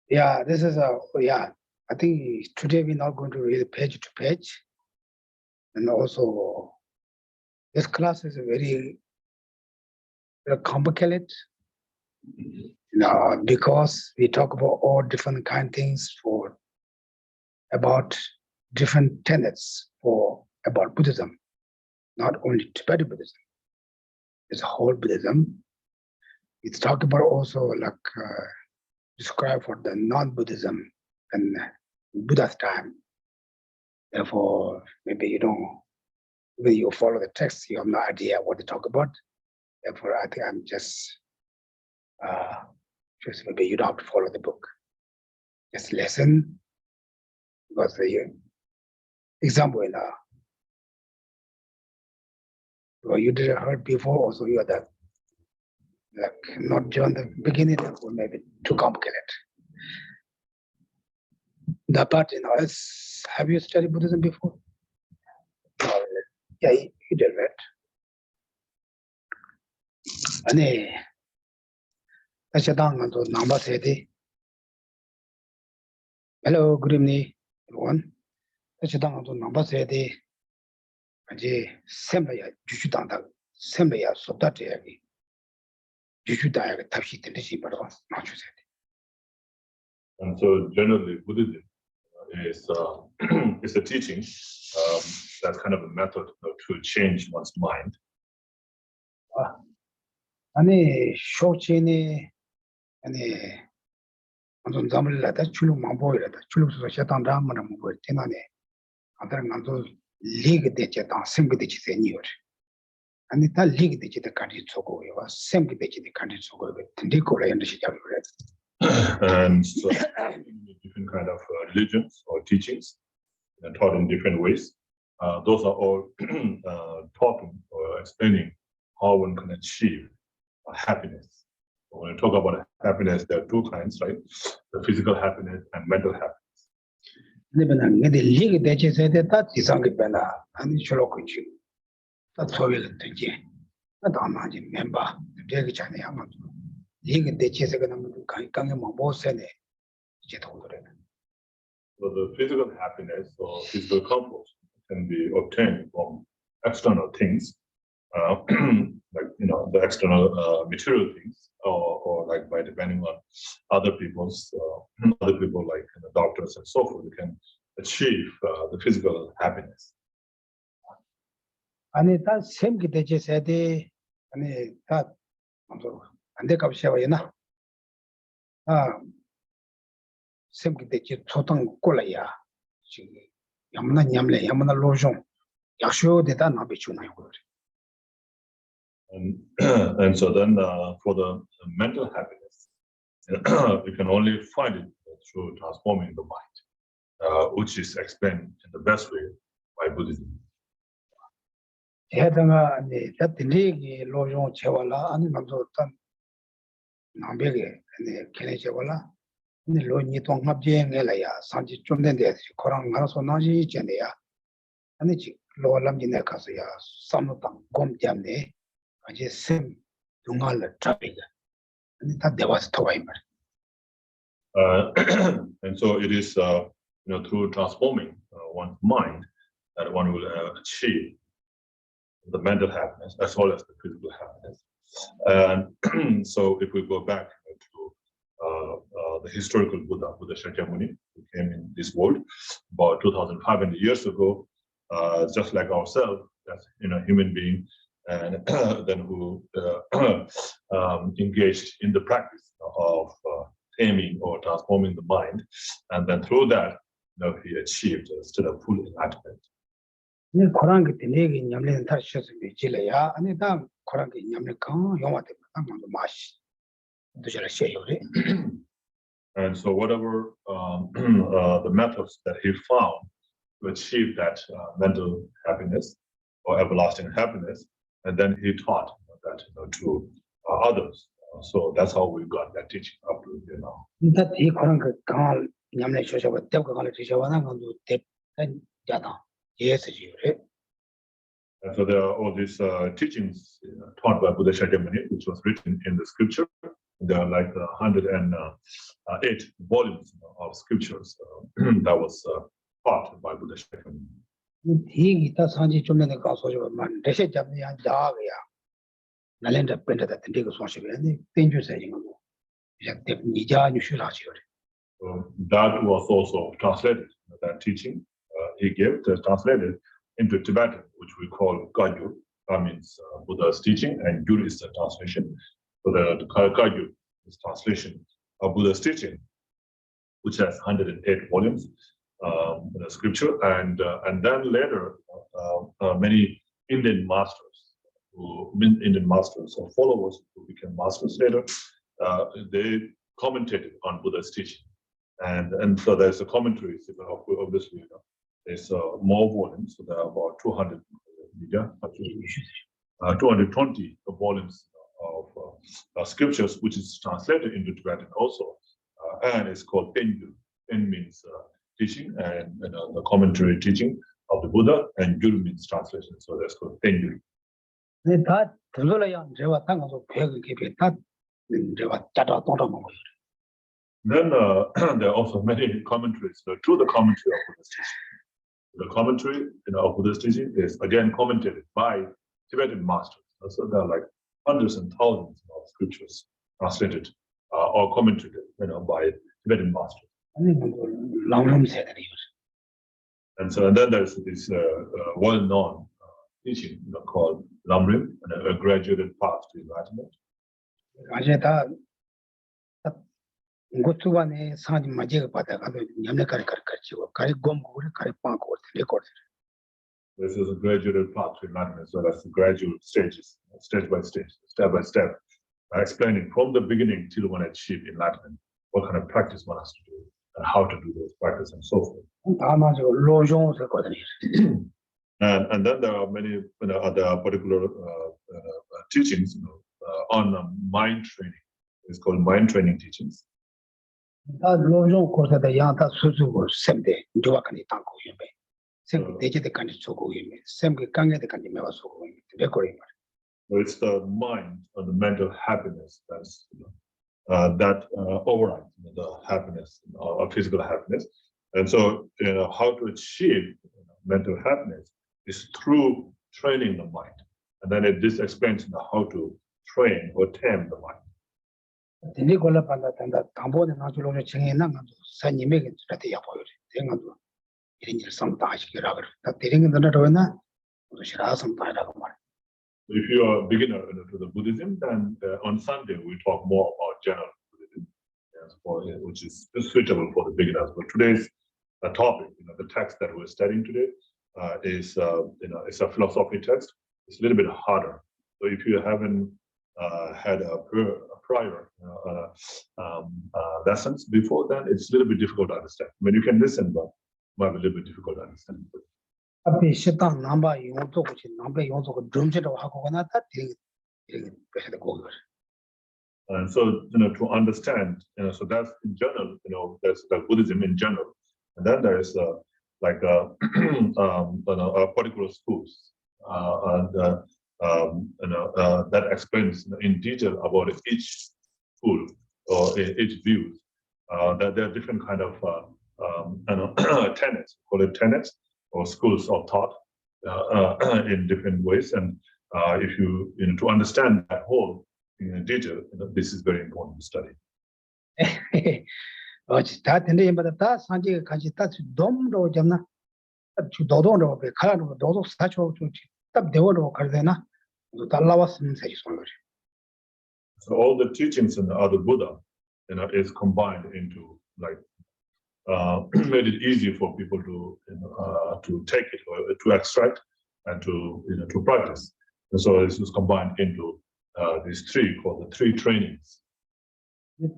Yeah, this is a, yeah, I think today we're not going to read page to page. And also, this class is very complicated, because we talk about all different kind of things about different tenets about Buddhism, not only Tibetan Buddhism, it's whole Buddhism. It's talk about also describe for the non-Buddhism and Buddha's time. Therefore, maybe when you follow the text, you have no idea what they talk about. Therefore, I think I'm just maybe you don't have to follow the book. Just listen, because the example, you didn't heard before, also you are that not during the beginning, therefore maybe too complicated. The part, have you studied Buddhism before? Yeah, you did, right? Hello, good evening, everyone. And so generally Buddhism is is a teaching that's kind of a method to change one's mind. And so different kind of religions or teachings taught in different ways. Those are all talking or explaining how one can achieve happiness. So when we talk about happiness, there are two kinds, right? The physical happiness and mental happiness. So the physical happiness or physical comfort can be obtained from external things, like the external material things, or like by depending on other people like doctors and so forth, we can achieve the physical happiness. And so then for the mental happiness, you can only find it through transforming the mind, which is explained in the best way by Buddhism. And so it is through transforming one's mind that one will achieve the mental happiness as well as the physical happiness. And so if we go back to the historical Buddha Shakyamuni, who came in this world about 2,500 years ago, just like ourselves, as human being, and then who engaged in the practice of taming or transforming the mind, and then through that, he achieved a state of full enlightenment. And so whatever the methods that he found to achieve that mental happiness or everlasting happiness, and then he taught that to others. So that's how we got that teaching up to now. And so there are all these teachings taught by Buddha Shakyamuni, which was written in the scripture. There are like 108 volumes of scriptures that was taught by Buddha. 이 기타 산지 좀 내가 가서만 대세 잡는 야 자가야. 날렌다 펜다 된다고 소식이네. 땡주세 이거. 이제 니자 뉴스라지요. That was also translated, that teaching he gave, translated into Tibetan, which we call Kagyu. That means Buddha's teaching, and Gyur is the translation. So the Kagyu is translation of Buddha's teaching, which has 108 volumes, the scripture, and then later many Indian masters or followers who became masters later, they commented on Buddha's teaching. And so there's a commentary, obviously, there's more volumes, so there are about 220 volumes of scriptures, which is translated into Tibetan also, and it's called Tenyu. Ten means teaching, and the commentary teaching of the Buddha, and Gyur means translation, so that's called Tenyu. Then there are also many commentaries to the commentary of Buddha's teaching. The commentary of Buddha's teaching is again commented by Tibetan masters. So there are like hundreds and thousands of scriptures translated or commented by Tibetan masters. And then there's this well-known teaching called Lamrim, a graduated path to enlightenment. This is a graduated path to enlightenment, so that's the gradual stages, stage by stage, step by step, explaining from the beginning till one achieve enlightenment, what kind of practice one has to do, and how to do those practice, and so forth. And then there are many other particular teachings on mind training. It's called mind training teachings. So it's the mind or the mental happiness that's that overrides the happiness or physical happiness. And so how to achieve mental happiness is through training the mind. And then this explains how to train or tame the mind. If you are a beginner to the Buddhism, then on Sunday we talk more about general Buddhism, which is suitable for the beginners. But today's topic, the text that we're studying today, is it's a philosophy text. It's a little bit harder. So if you haven't had a prior lessons before, then it's a little bit difficult to understand. I mean, you can listen, but it might be a little bit difficult to understand. And so, to understand, so that's in general, that's the Buddhism in general. And then there is particular schools that explains in detail about each school or each view. That there are different kind of tenets, call it tenets, or schools of thought in different ways. And if you to understand that whole in detail, this is very important to study. So all the teachings in the other Buddha, is combined into made it easy for people to take it or to extract and to practice. And so this was combined into these three called the three trainings. The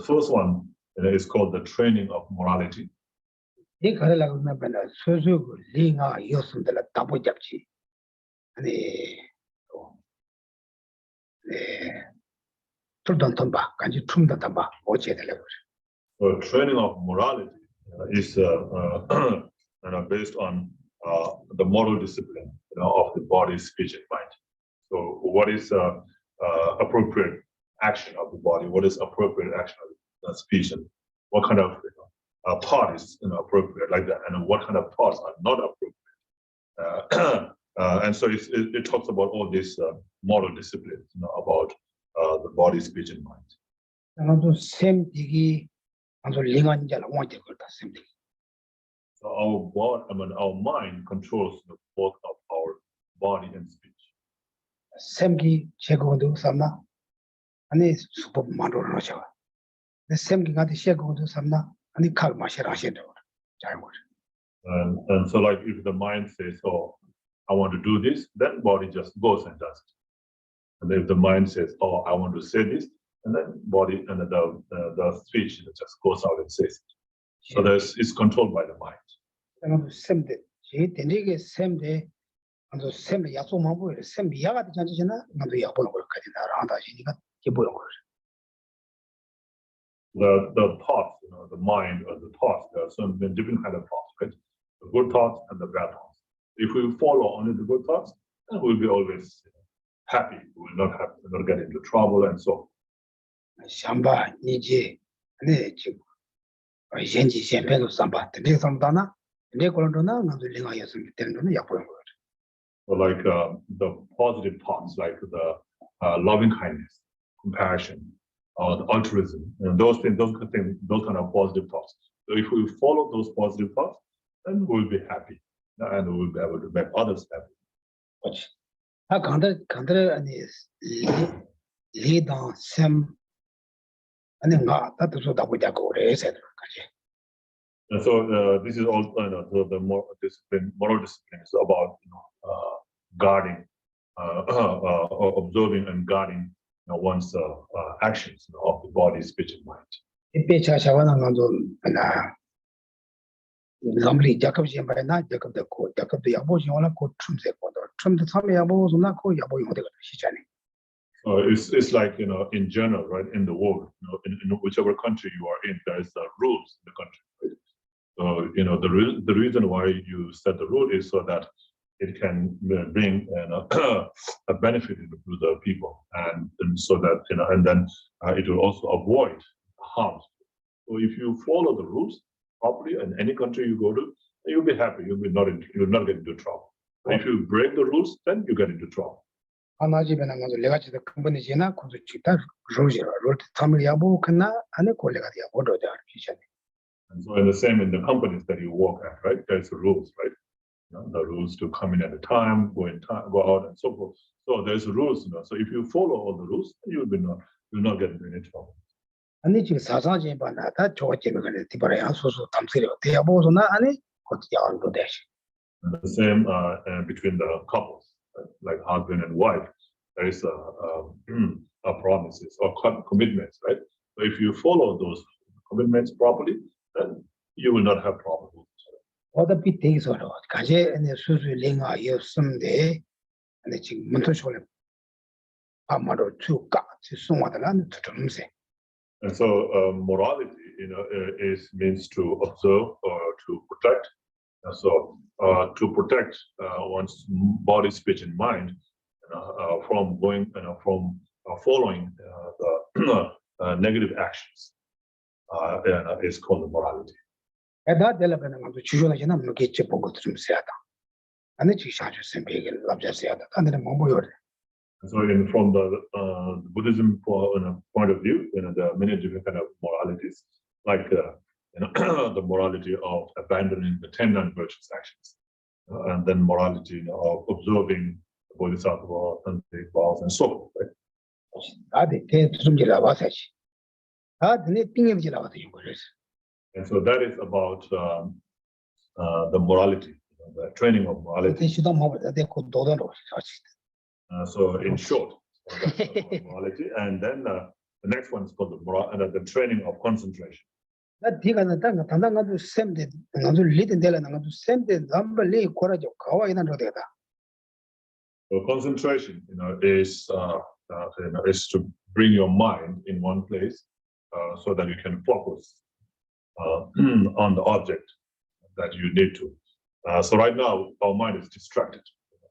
first one is called the training of morality. So training of morality is based on the moral discipline of the body, speech, and mind. So what is appropriate action of the body? What is appropriate action of the speech? And what kind of thought is appropriate like that? And what kind of thoughts are not appropriate? And so it talks about all these moral disciplines, about the body, speech, and mind. So our mind controls both of our body and speech. Semki chegondo samna, ani super mandor rocha. The semki got the chegondo samna, and the kalmashirashin. And so, like, if the mind says, "Oh, I want to do this," then body just goes and does it. And if the mind says, "Oh, I want to say this," and then body and the speech just goes out and says it. So it's controlled by the mind. And same day, same day. And so same yaso mabu, same yaga the janjina, and the yapon or katina randa jinika, kiboy. The thoughts, the mind or the thoughts, there are some different kind of thoughts, right? The good thoughts and the bad thoughts. If we follow only the good thoughts, then we'll be always happy. We will not get into trouble and so. Shamba, Niji, and Genji, Champagne, Samba, the next Samdana, the Nekolondona, and the Linga Yasun, Yapon. So like the positive thoughts, like the loving kindness, compassion, the altruism, and those kind of positive thoughts. So if we follow those positive thoughts, then we'll be happy, and we'll be able to make others happy. And lead on some, and then that is what we go. And so this is also the moral discipline is about guarding, observing and guarding one's actions of the body, speech, and mind. Jacob Jacob the court, Jacob the Abojana court Trump the quarter, Trump the Tommy Abozuna, it's like, in general, right, in the world, in whichever country you are in, there is rules in the country, right? So, the reason why you set the rule is so that it can bring a benefit to the people, and so that, and then it will also avoid harm. So if you follow the rules properly in any country you go to, you'll be happy. You'll not get into trouble. But if you break the rules, then you get into trouble. And so in the same in the companies that you work at, right? There's rules, right? The rules to come in at a time, go out, and so forth. So there's rules, So if you follow all the rules, you'll not get into any trouble. And the same between the couples, right? Like husband and wife, there is a promises or commitments, right? So if you follow those commitments properly, then you will not have problems with each other. Other big things are Kaje and the Suzulinga, you someday, and the Chimuntoshol Amado to cut to somewhat land to say. And so morality, means to observe or to protect. And so to protect one's body, speech, and mind from going, from following the negative actions is called morality. At that development, I'm the children of get your book to Seattle. And the Chisha simply love Seattle and the Momoyor. So from the Buddhism point of view, there are many different kind of moralities, like the morality of abandoning the 10 non-virtuous actions, and then morality of observing the Bodhisattva and the vows and so forth. And so that is about the morality, the training of morality. So in short, morality, and then the next one is called the training of concentration. So concentration, is to bring your mind in one place so that you can focus on the object that you need to. So right now, our mind is distracted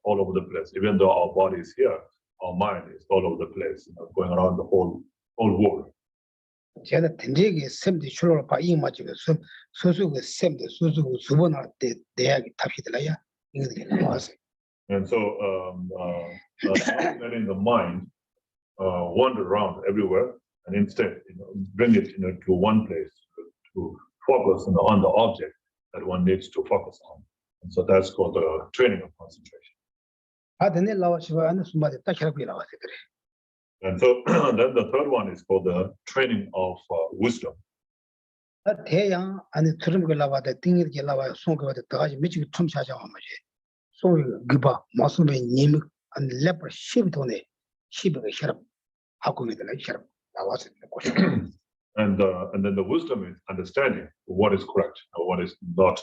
all over the place. Even though our body is here, our mind is all over the place, going around the whole world. 제가 된지게 샘디 출로를 봐 이마지고 소소가 샘디 소소 수번할 때 대학이 답이들아야 이거들이 나와서. And so not letting the mind wander around everywhere, and instead bring it to one place to focus on the object that one needs to focus on. And so that's called the training of concentration. 아드네 나와시와 안에 숨마데 딱이라고 나와서 그래. And so then the third one is called the training of wisdom. 대양 안에 들은 걸 나와데 띵이게 나와요. 송거데 더가지 미치고 틈샤자 와마지. 송이 그바 마스메 님 안 레버 십도네 십의 혈압 하고 있는 혈압 나와서 And then the wisdom is understanding what is correct or what is not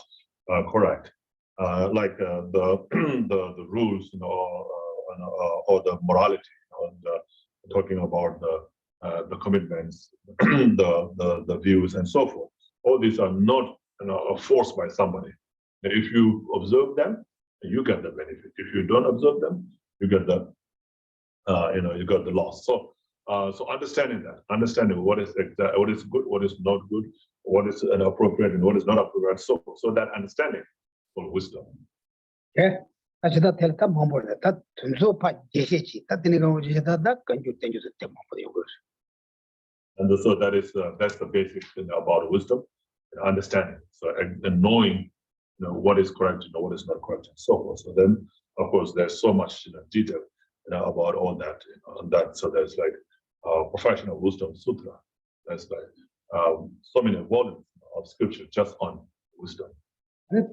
correct, like the rules, or the morality, and talking about the commitments, the views, and so forth. All these are not forced by somebody. If you observe them, you get the benefit. If you don't observe them, you get the you got the loss. So understanding what is good, what is not good, what is appropriate and what is not appropriate. So that understanding for wisdom. 예, 아시다 텔타 몸보다 다 tunso 제시지 다 되는 거 제시다 다 간주 땡주서 때 몸보다 이거. And so that's the basic thing about wisdom, understanding. So and knowing, what is correct, what is not correct, and so forth. So then, of course, there's so much detail, about all that, on that. So there's like professional wisdom sutra. There's like so many volumes of scripture just on wisdom.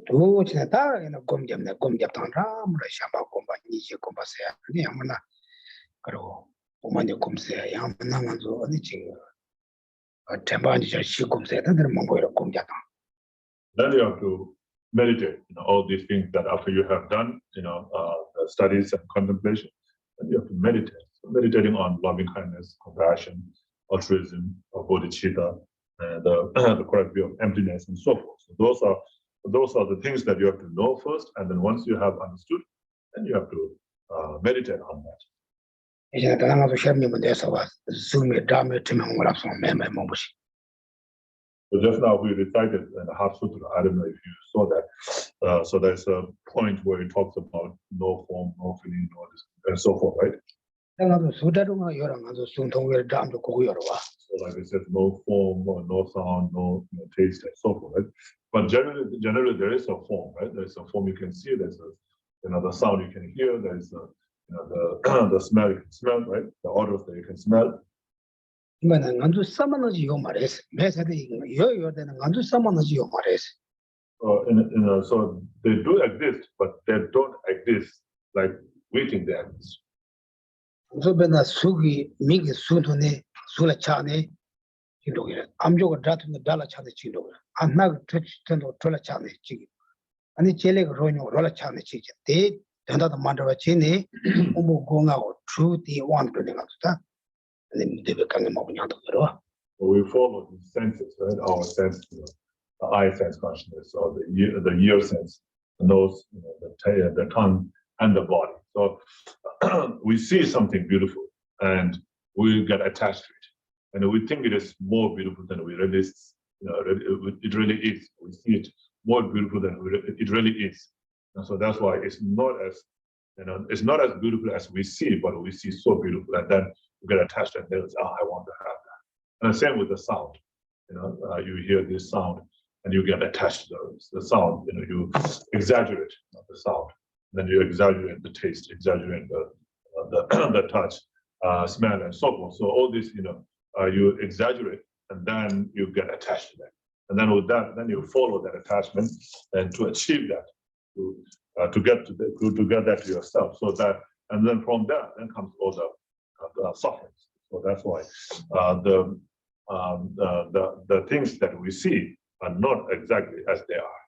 또 지나다 곰잡당라 뭐라 샤바 곰바 니지 곰바세야 아니 아무나 그리고 오만이 곰세야 야무나 가서 어디 지금 temban지 저 시곰세야 다들 뭔거로 곰잡당. Then you have to meditate, all these things that after you have done, studies and contemplation, then you have to meditate. So meditating on loving kindness, compassion, altruism, bodhicitta, and the correct view of emptiness, and so forth. So those are the things that you have to know first, and then once you have understood, then you have to meditate on that. 이제 나가서 시험님은 돼서 와 숨에 담에 투명 올라서 매매 몸부시. So just now we recited in the Heart Sutra. I don't know if you saw that. So there's a point where it talks about no form, no feeling, no this, and so forth, right? 나가서 수다로가 여러 가지 순통을 담도 고고 열어 와. So like I said, no form, no sound, no taste, and so forth, right? But generally there is a form, right? There's a form you can see. There's the sound you can hear. There's the smell you can smell, right? The odors that you can smell. 이만은 안주 싸만하지 요 말했어. 매사대 요요되는 안주 싸만하지 요 말했어. So they do exist, but they don't exist like we think they exist. 그래서 수기 미기 수도네 술라차네 진도기라. 암조가 다투는 달라차네 진도기라. 안나가 트치텐도 돌라차네 지기. 아니 제레가 로뇨 rol라차네 지기. 대 된다도 만들어 지네. 오모 공하고 truly one 되는 거다. We follow the senses, right? Our sense, the eye sense consciousness, or the ear sense, the nose, the tongue, and the body. So we see something beautiful, and we get attached to it, and we think it is more beautiful than we really, it really is. We see it more beautiful than it really is, and so that's why it's not as beautiful as we see, but we see so beautiful, and then you get attached and then I want to have that. And the same with the sound. You hear this sound and you get attached to the sound. You exaggerate the sound, then you exaggerate the taste, exaggerate the touch, smell, and so forth. So all this, you exaggerate, and then you get attached to that. And then with that, then you follow that attachment, and to achieve that, to get that to yourself. So that, and then from that, then comes all the sufferings. So that's why the things that we see are not exactly as they are.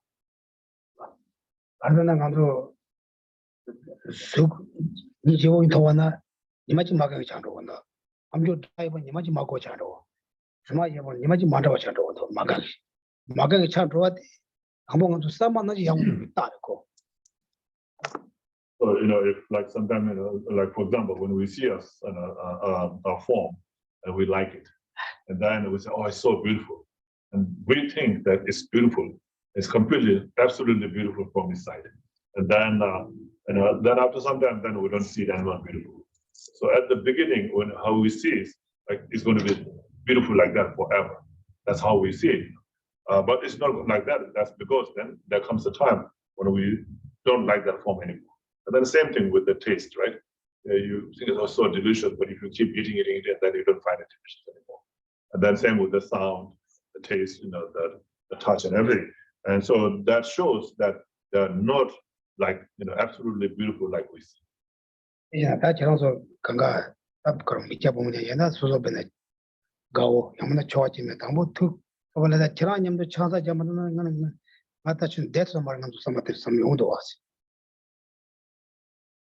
I don't know. 니지고 인터와나 니마지 마가게 장로나 암조 타이번 니마지 마고 장로 주마이번 니마지 만다와 장로 마가게 장로와 한번 좀 싸만나지 양도 따르고 So, if like sometimes, like for example, when we see a form and we like it, and then we say, oh, it's so beautiful. And we think that it's beautiful. It's completely, absolutely beautiful from inside. And then, then after some time, then we don't see it anymore beautiful. So at the beginning, when how we see it, like it's going to be beautiful like that forever. That's how we see it. But it's not like that. That's because then there comes a time when we don't like that form anymore. And then the same thing with the taste, right? You think it's so delicious, but if you keep eating it, then you don't find it delicious anymore. And then same with the sound, the taste, the touch and everything. And so that shows that they're not like, absolutely beautiful like we see. Yeah, that's also Kanga up Michabonia, and that's also been a go, Yamana Church in the Tambo took over the Cheranium, the Chaza Jamana, Matachin, death of Margan to some of some Udoas.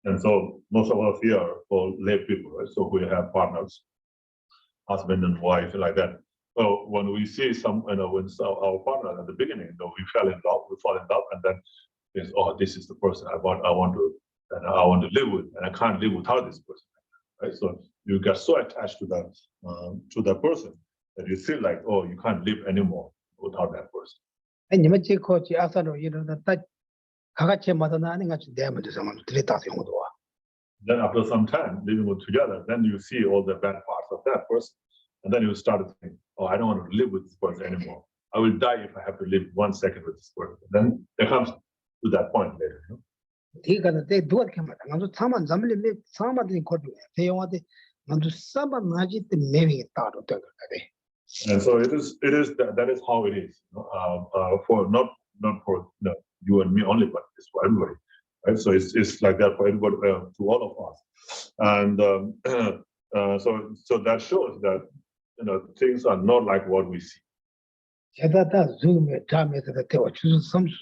And so most of us here are for lay people, right? So we have partners, husband and wife, like that. So when we see some, when our partner at the beginning, we fall in love, and then it's, oh, this is the person I want to live with, and I can't live without this person, right? So you get so attached to that person that you feel like, oh, you can't live anymore without that person. And you might take coach after that Kagache Madana and damage to someone to the Then after some time living with together, then you see all the bad parts of that person. And then you start to think, oh, I don't want to live with this person anymore. I will die if I have to live 1 second with this person. Then it comes to that point later. They do it. I'm to someone, somebody live, somebody in court. They want to someone magic the maybe thought of the And so that is how it is. For not for you and me only, but it's for everybody. Right? So it's like that for everybody, to all of us. And so that shows that things are not like what we see. Zoom time is the tail.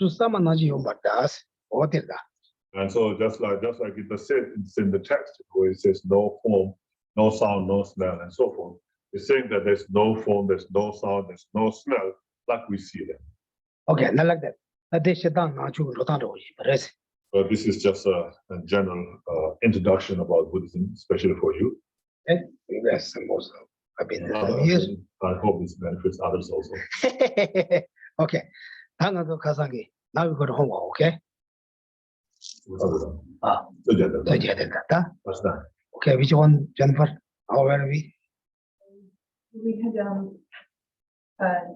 Someone not you, but us. What is that? And so just like it's in the text where it says no form, no sound, no smell, and so forth. It's saying that there's no form, there's no sound, there's no smell, like we see them. Okay, not like that. They should not you rest. So this is just a general introduction about Buddhism, especially for you. Okay, yes, most I've been years. I hope this benefits others also. Okay, now we go to homework, okay? Okay, which one, Jennifer? How are we? We had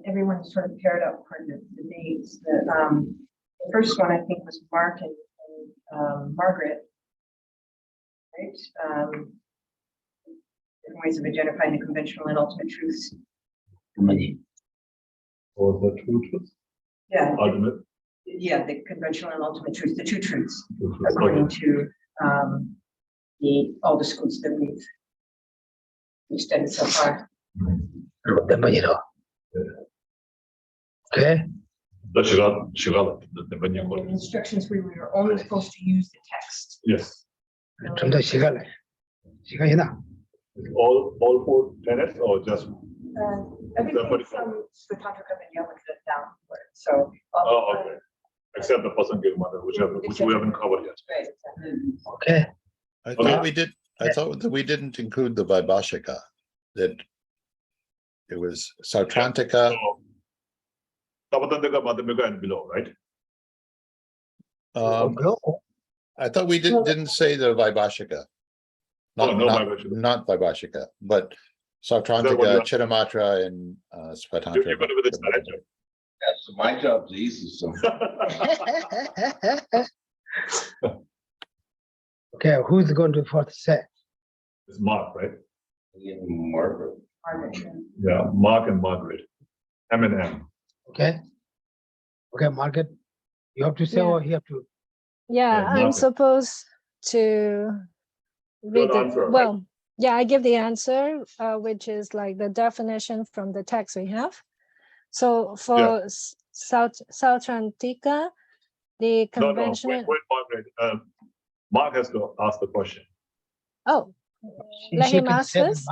everyone sort of paired up for the dates. The first one I think was Mark and Margaret, right? Different ways of identifying the conventional and ultimate truths. Or the true truth? Yeah. Ultimate? Yeah, the conventional and ultimate truths, the two truths, according to all the schools that we've studied so far. Okay. The instructions we were only supposed to use the text. Yes. All 4 tenets or just Everything from the Tantra and Yamaka downward. So. Okay. Except the person gave mother, which we haven't covered yet. Right. Okay. I thought we did. I thought that we didn't include the Vaibhashika. That it was Sautrantika. So, Tapatantaka, Madhyamika, and below, right? I thought we didn't say the Vaibhashika. Not Vaibhashika, but Sautrantika, Chittamatra, and Svatantra. So my job's easy. So. Okay, who's going to first say? It's Mark, right? Margaret. Yeah, Mark and Margaret. M and M. Okay. Okay, Margaret, you have to say or he have to? Yeah, I'm supposed to read the answer, well. Right? Yeah, I give the answer, which is like the definition from the text we have. So for Sautrantika, the conventional. No, wait, Margaret. Mark has to ask the question. Oh, let him ask this.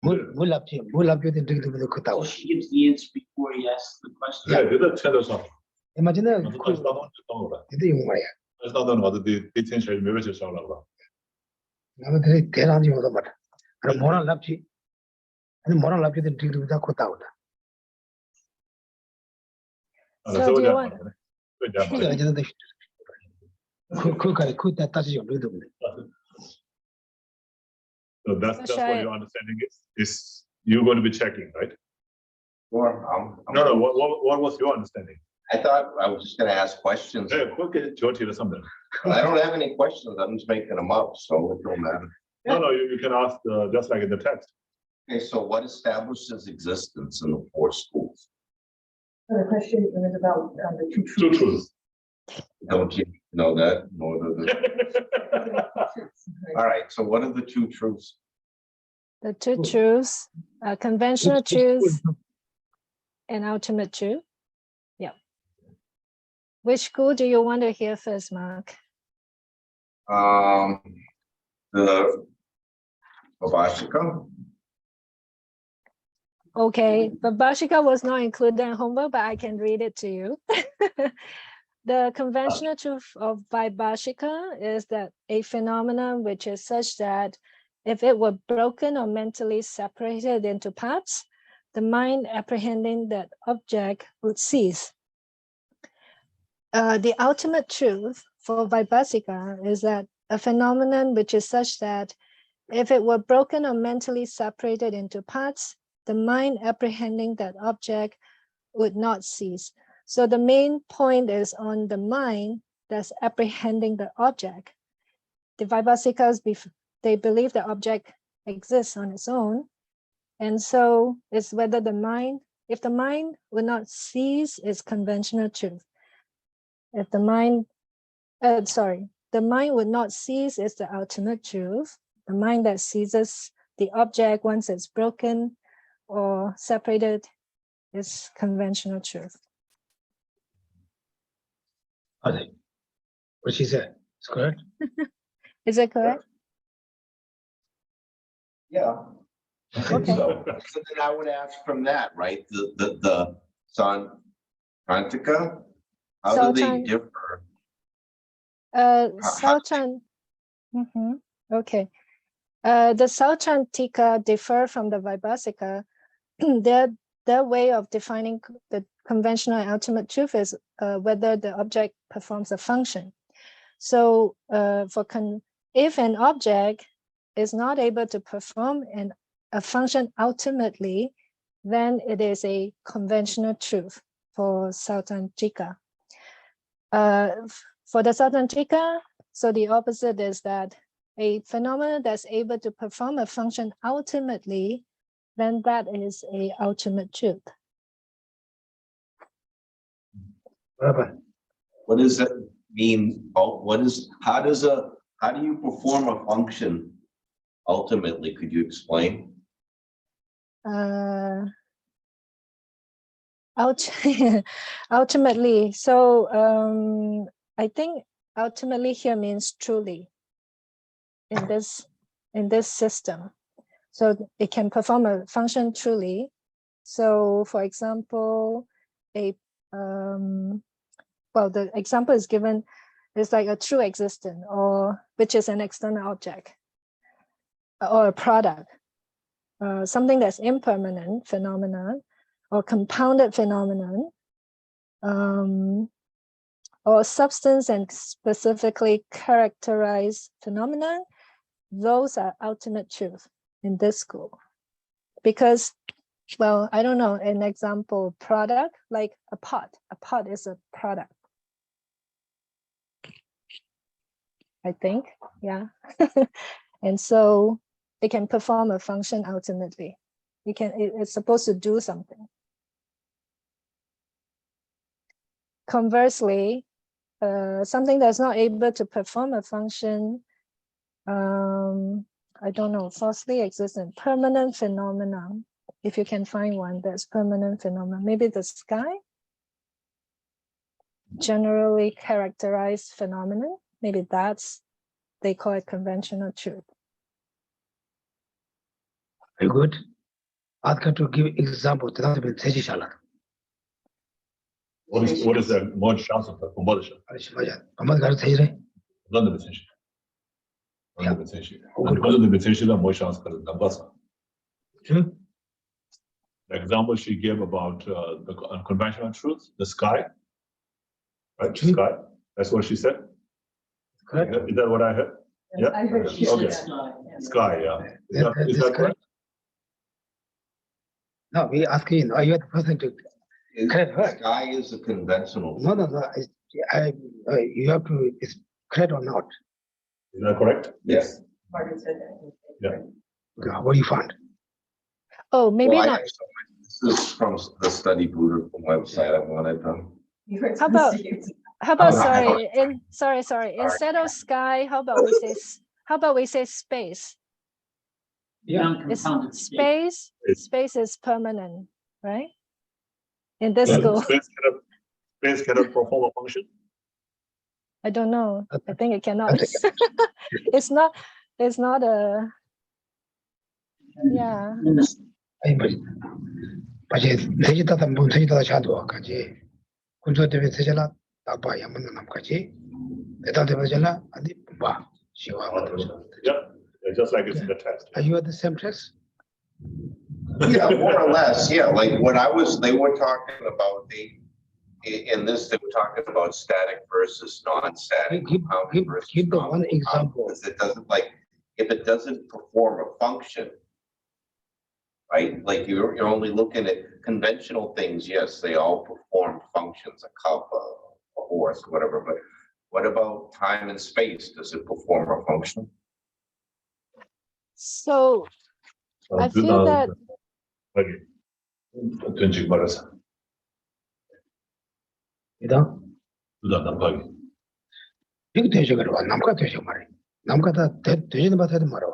mulapyo the So kutawa. she gives the answer before he asks the question. 네, 그래도 찾아서. Imagine 다시 따도 떠오라. the yung maya. 다시 따도는 어디 디텐션 몇 며칠 살라고. 나는 대단히 오다 말. 그럼 뭐라 납치? 아니 뭐라 납치 the kutawa. So do you want? 그게 이제 그까지 그때 다시 좀 믿어. So that's So what your understanding is you're going to be checking, right? Or, No, what was your understanding? I thought I was just gonna ask questions. 네, 그렇게 저한테 something. I don't have any questions. I'm just making them up, so it don't matter. No, you can ask just like in the text. Okay, so what establishes existence in the four schools? So the question was about the two Two truths. truths. Don't you know that? Nor does it. All right, so what are the two truths? The two truths, conventional truth and ultimate truth. Yeah. Which school do you want to hear first, Mark? The Vibhashika. Okay, but Bhashika was not included in homework, but I can read it to you. The conventional truth of Vaibhashika is that a phenomenon which is such that if it were broken or mentally separated into parts, the mind apprehending that object would cease. The ultimate truth for Vaibhashika is that a phenomenon which is such that if it were broken or mentally separated into parts, the mind apprehending that object would not cease. So the main point is on the mind that's apprehending the object. The Vaibhasikas, they believe the object exists on its own. And so it's whether the mind, if the mind would not cease its conventional truth. If the mind, the mind would not cease is the ultimate truth. The mind that seizes the object once it's broken or separated is conventional truth. Okay. What she said, it's correct. Is it correct? Yeah. Okay. So then I would ask from that, right? The Santantika, how do they Sautan- differ? Sautan, okay. The Sautantika differ from the Vaibhasika. Their way of defining the conventional and ultimate truth is whether the object performs a function. So if an object is not able to perform a function ultimately, then it is a conventional truth for Sautantika. For the Sautantika, so the opposite is that a phenomenon that's able to perform a function ultimately, then that is a ultimate truth. What does that mean? How do you perform a function ultimately? Could you explain? Ultimately, so I think ultimately here means truly in this system. So it can perform a function truly. So for example, the example is given is like a true existence, or which is an external object or a product, something that's impermanent phenomenon or compounded phenomenon, or substance and specifically characterized phenomenon. Those are ultimate truth in this school, because, well, I don't know, an example product like a pot is a product, I think, yeah. And so it can perform a function ultimately. It's supposed to do something. Conversely, something that's not able to perform a function, I don't know, falsely existent, permanent phenomenon. If you can find one that's permanent phenomenon, maybe the sky, generally characterized phenomenon, maybe they call it conventional truth. Very good. ask her to give example. 대답해 대지샬라. What is the more chance of the conversion? 아저씨 맞아. 엄마 가르쳐 대지래. None of the Yeah. more chance of the True. The example she gave about the unconventional truth, the sky, right? True. Sky. That's what she said. Correct. Is that what I heard? Yeah. I heard she Okay. said Sky, yeah. Is That's that correct? No, we ask you. Are you the person to? Correct, right. Sky is a conventional. No. You have to. Is correct or not? Is that correct? Yes. Martin said that. Yeah. What do you find? Oh, maybe Well, not. This is from the study Buddhism website. I wanted to. You heard How about- some- How about Oh, sorry. Instead of sky, how about we say space? Yeah. It's Non-compounded space. space is permanent, right? In this Yeah, school, Space cannot perform a function. I don't know. I think it cannot. Okay. It's not a, yeah. 아니 뭐 바제 세지다다 뭐 세지다다 자도 까지 군소 때문에 세잖아 나빠 야만 남까지 대다 되잖아 아니 봐 시와 Yeah, just like it's in the text. Are you at the same text? Yeah, more or less. Yeah, like when they were talking about in this, they were talking about static versus non-static. Give the one example. Because it doesn't if it doesn't perform a function, right? Like you're only looking at conventional things. Yes, they all perform functions, a cup, a horse, whatever. But what about time and space? Does it perform a function? So I feel that 이다 나빠게. 이거 되죠 그러와 남가 되죠 말이 남가다 되지는 못해도 말아와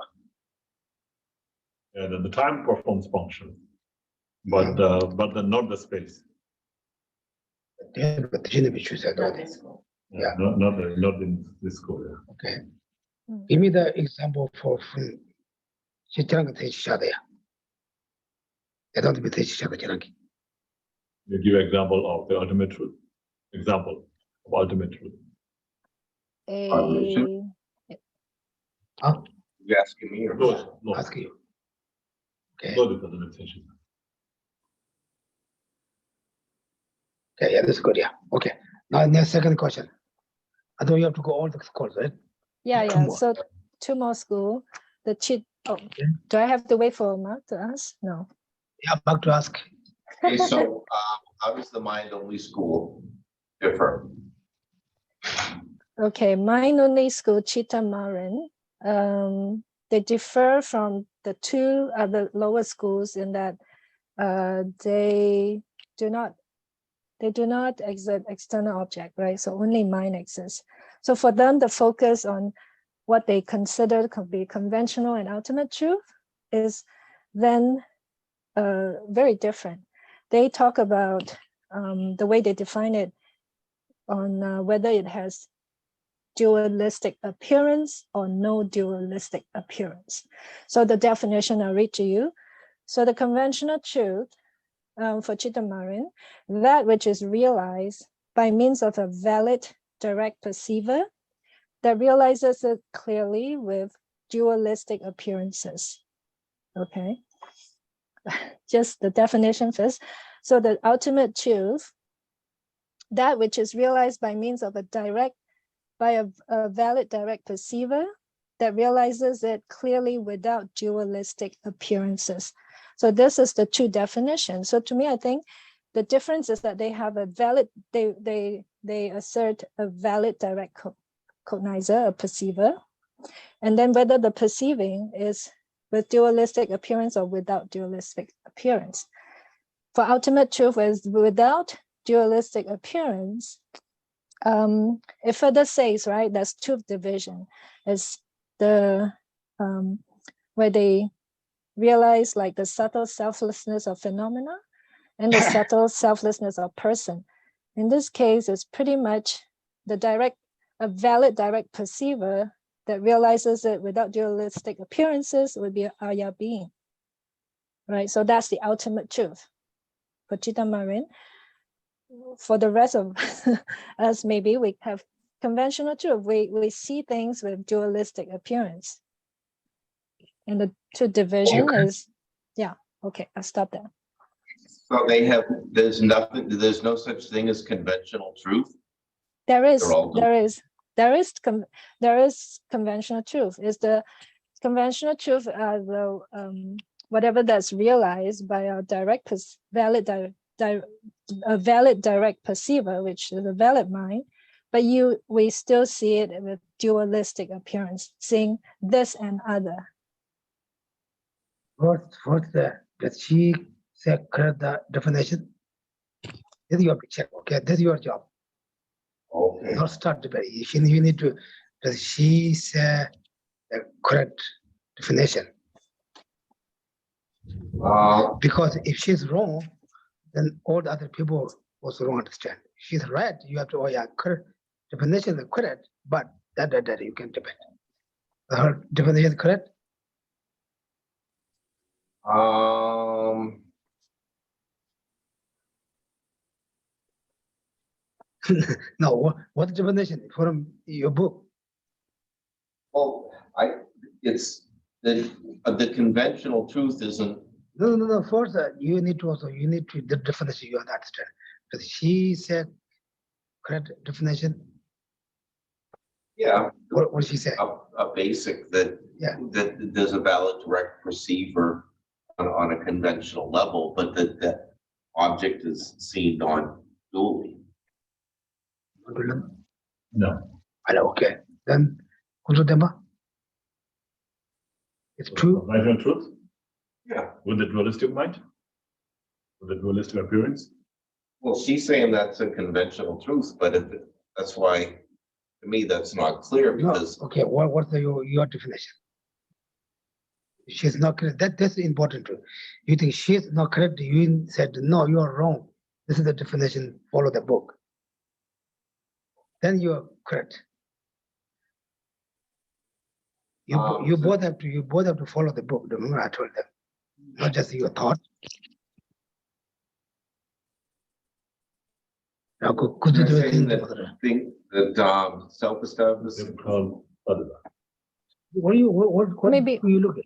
And the time performs function, but not the space. 되지는 비추세요. Not this school. Yeah. Not in this school. Yeah. Okay. Give me the example for 실제랑 대지샤대야. 대단히 대지샤가 지난 게. You give example of the ultimate truth. Example of ultimate truth. You asking me or No, Ask you. Okay. no, the limitation. Okay, yeah, that's good. Yeah. Okay. Now, next second question. I know you have to go all the schools, right? yeah. Two more. So 2 more school. The cheat. Oh, do I have to wait for Mark to ask? No. Yeah, back to ask. Okay, so how does the mind-only school differ? Okay, mind-only school, Chitta Marin, they differ from the 2 other lower schools in that they do not exert external object, right? So only mind exists. So for them, the focus on what they consider could be conventional and ultimate truth is then very different. They talk about the way they define it on whether it has dualistic appearance or no dualistic appearance. So the definition I'll read to you. So the conventional truth for Chitta Marin, that which is realized by means of a valid direct perceiver that realizes it clearly with dualistic appearances. Okay, just the definition first. So the ultimate truth, that which is realized by means of a valid direct perceiver that realizes it clearly without dualistic appearances. So this is the 2 definitions. So to me, I think the difference is that they have a valid, they assert a valid direct cognizer, a perceiver, and then whether the perceiving is with dualistic appearance or without dualistic appearance. For ultimate truth is without dualistic appearance, it further says, right, that's truth division. It's the where they realize like the subtle selflessness of phenomena and the subtle selflessness of person. In this case, it's pretty much a valid direct perceiver that realizes it without dualistic appearances would be Arya being. right? So that's the ultimate truth. For Chitamarin, for the rest of us, maybe we have conventional truth. We see things with dualistic appearance. And the two division is, yeah, okay, I'll stop there. So there's no such thing as conventional truth. There is conventional truth. Is the conventional truth whatever that's realized by a valid direct perceiver, which is a valid mind, but we still see it with dualistic appearance, seeing this and other. Does she say correct the definition? This is your check, okay? This is your job. Okay. Not start debate. You need to, does she say the correct definition? Because if she's wrong, then all the other people also don't understand. She's right, you have to, oh yeah, correct definition is correct, but that you can debate. Her definition is correct? No, what definition from your book? Well, it's the conventional truth isn't. No. First, you need to the definition you understand. Because she said correct definition. Yeah. What she said? A basic that there's a valid direct perceiver on a conventional level, but that object is seen non-dually. No. Okay. Then it's true. Conventional truth Yeah. with the dualistic mind, with the dualistic appearance. Well, she's saying that's a conventional truth, but that's why, to me, that's not clear because. No. Okay. What's your definition? She's not correct. That's important too. You think she's not correct? You said no, you are wrong. This is the definition. Follow the book. Then you're correct. You both have to follow the book. Remember, I told them, not just your thought. Now, could you do a thing? Think that self-established. What Maybe. book you look at?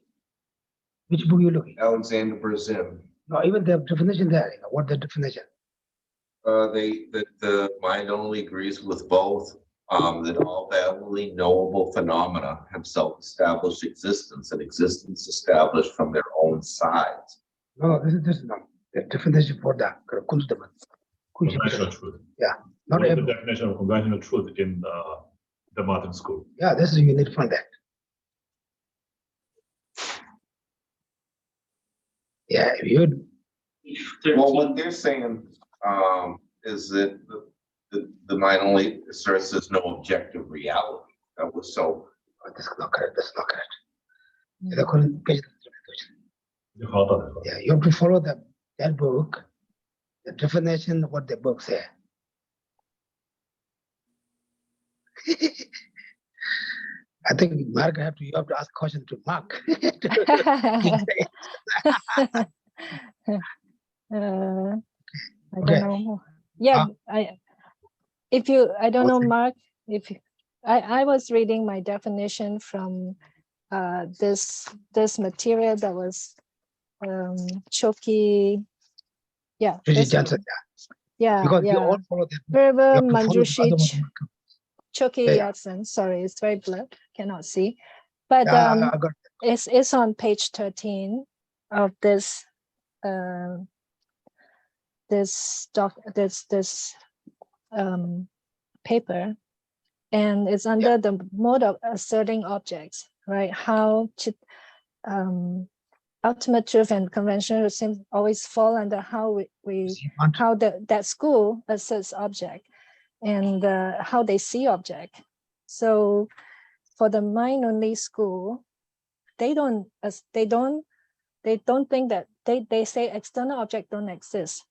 Which book you looking? Alexander Brazim. No, even the definition there. What the definition? The mind only agrees with both. That all validly knowable phenomena have self-established existence and existence established from their own sides. No, this is not the definition for that. Conventional truth. Yeah, not What is every. the definition of conventional truth in the Martin school? Yeah, this is you need from that. Yeah, if you. Well, what they're saying is that the mind only asserts there's no objective reality. That was so. That's not correct. That's not correct. Yeah, you have to follow that book, the definition of what the book says. I think Mark you have to ask question to Mark. I don't know. Yeah, I don't know, Mark, I was reading my definition from this material that was Choki. Yeah. Johnson. Yeah. Because yeah. you all follow that. River Manjushich Choki Yeah. Yatsen. Sorry, it's very blurred. Cannot see. But I got it's on page 13 of this paper, and it's under the mode of asserting objects, right? How ultimate truth and conventional seems always fall under how how that school asserts object and how they see object. So for the mind only school, they don't think that they say external object don't exist.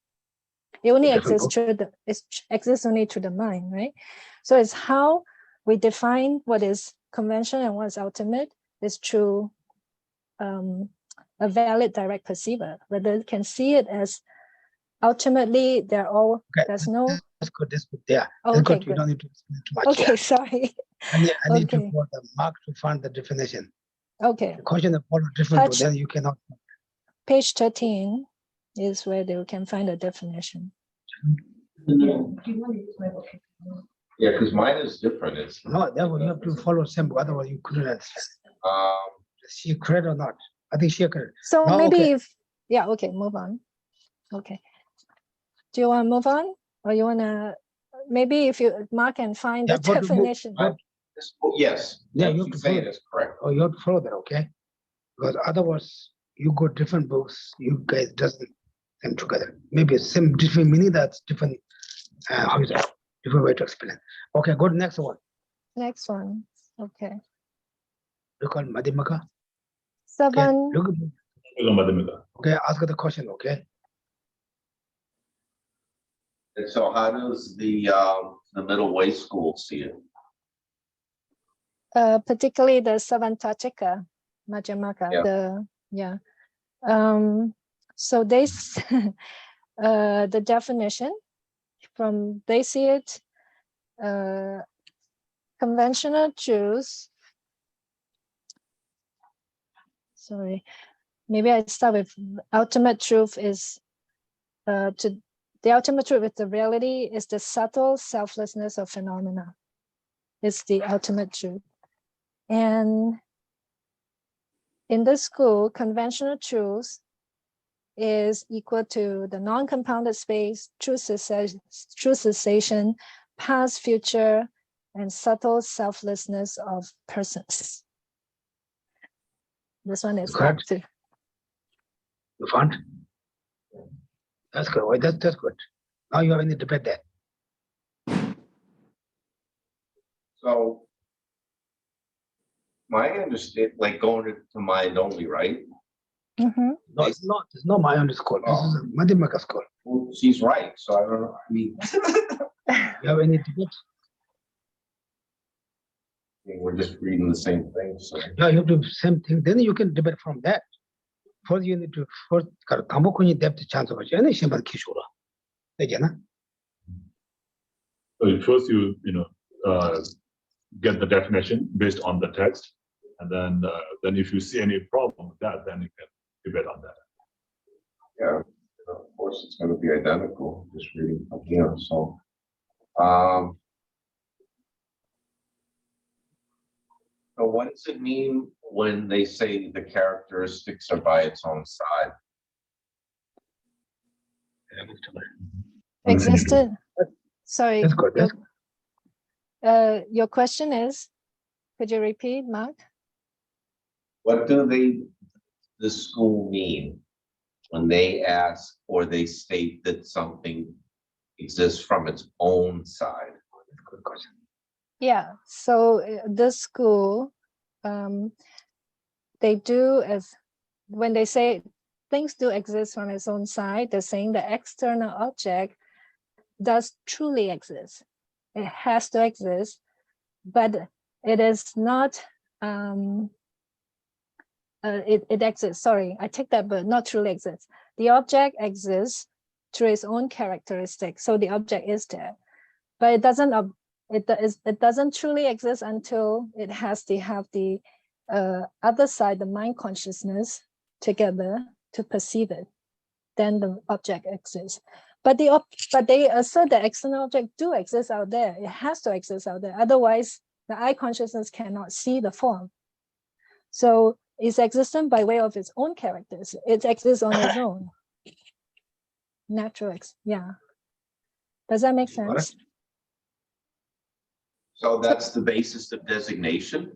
It only exists only through the mind, right? So it's how we define what is conventional and what is ultimate is through a valid direct perceiver, whether it can see it as ultimately they're all, Okay, there's no, That's good. That's good. Yeah. That's okay, good. You good. don't need to explain too much. Okay, Yeah. sorry. I need to Okay. go the mark to find the definition. Okay, The question is all different, but Touch- then you cannot. page 13 is where they can find a definition. Do you want to use my book? Yeah, because mine is different. It's, No, therefore you have to follow simple, otherwise you couldn't understand. um, She correct or not? I think she correct. So No, maybe okay. if, yeah, okay, move on. Okay. Do you want to move on? Or you want to, maybe if you mark and find Yeah, the go to move- definition. yes. Yeah, what you have she's to saying follow. is correct. Oh, you have to follow that, okay? Because otherwise you go different books, you guys doesn't come together. Maybe same different meaning, that's different, how is that? Different way to explain. Okay, go to next one. Next one. Okay. Look on Madhyamaka. Okay, 7. look, okay, ask the question, okay? And so how does the middle way school see it? Particularly the Savantachika, Madhyamaka, Yeah. so they, the definition from, they see it, conventional truths. Sorry, maybe I start with ultimate truth is, the ultimate truth with the reality is the subtle selflessness of phenomena. It's the ultimate truth. And in this school, conventional truth is equal to the non-compounded space, true cessation, past, future, and subtle selflessness of persons. This one is Correct. active. You found? That's good. Well, that's good. Now you have any debate there. So my understand, like going to mind only, right? Mhm. No, it's not my own school. This is a Madhyamaka school. Well, she's right, so I don't know, I mean, You have any debate? we're just reading the same thing, so. Yeah, you have to do same thing. Then you can debate from that. First, you need to first Tamokuni depth chance of any Shimban Kishura. Again, So first you get the definition based on the text, and then if you see any problem with that, then you can debate on that. Yeah, of course, it's gonna be identical, just reading from here, so. So what does it mean when they say the characteristics are by its own side? Existed. Sorry, that's good. That's your question is, could you repeat, Mark? What do the school mean when they ask or they state that something exists from its own side? a good question. Yeah, so this school, they do, as when they say things do exist from its own side, they're saying the external object does truly exist. It has to exist, but it is not, it exists, sorry, I take that, but not truly exists. The object exists through its own characteristics, so the object is there, but it doesn't truly exist until it has to have the other side, the mind consciousness, together to perceive it. Then the object exists. But they assert that external object do exist out there. It has to exist out there. Otherwise, the eye consciousness cannot see the form. So it's existent by way of its own characters. It exists on its own. Natural, yeah. Does that make sense? So that's the basis of designation?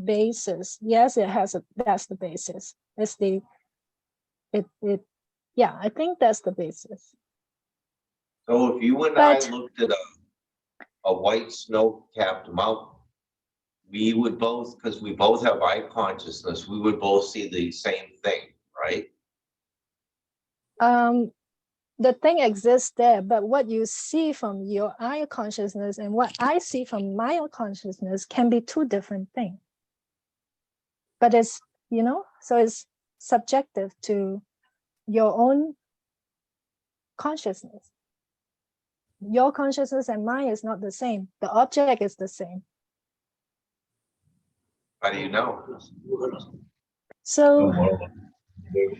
Basis. Yes, it has that's the basis. It's the yeah, I think that's the basis. So if you and I looked at a white snow-capped mountain, we would both, because we both have eye consciousness, we would both see the same thing, right? The thing exists there, but what you see from your eye consciousness and what I see from my own consciousness can be two different things. but it's, you know, so it's subjective to your own consciousness. Your consciousness and mine is not the same. The object is the same. How do you know? So,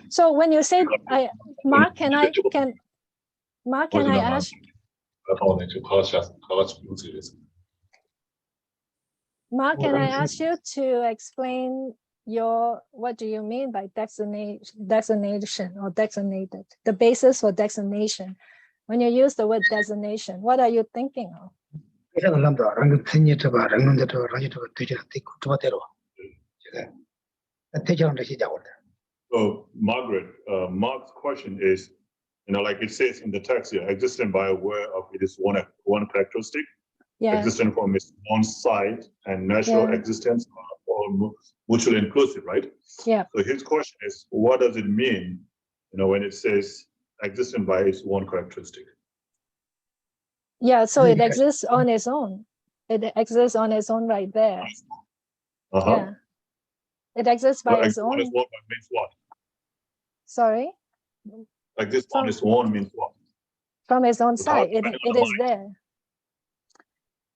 so when you say, Mark, can I ask? Mark, can I ask you to explain what do you mean by designation or designated? The basis for designation. When you use the word designation, what are you thinking of? So, Margaret, Mark's question is, like it says in the text here, existent by aware of it is one characteristic. Yeah. Existent from its own side and natural existence are all mutually inclusive, right? Yeah. So his question is, what does it mean, when it says existent by its one characteristic? Yeah, so it exists on its own. It exists on its own right there. Yeah. It exists by its own. Means what? Sorry? Exist on its own means what? From its own side, it is there.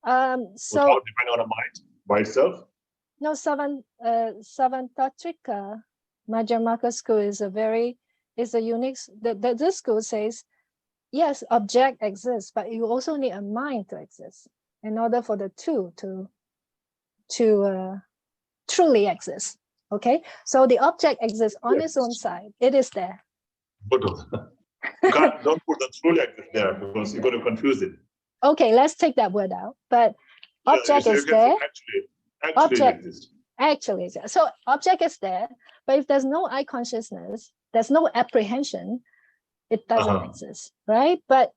So depending on the mind by itself? No, Savantatrika Madhyamaka school is a unique, this school says, yes, object exists, but you also need a mind to exist in order for the two to truly exist. Okay, so the object exists on its own side. It is there. Don't put the truly exist there because you're going to confuse it. Okay, let's take that word out. But object is there. Actually exists. So object is there, but if there's no eye consciousness, there's no apprehension, it doesn't exist, right? But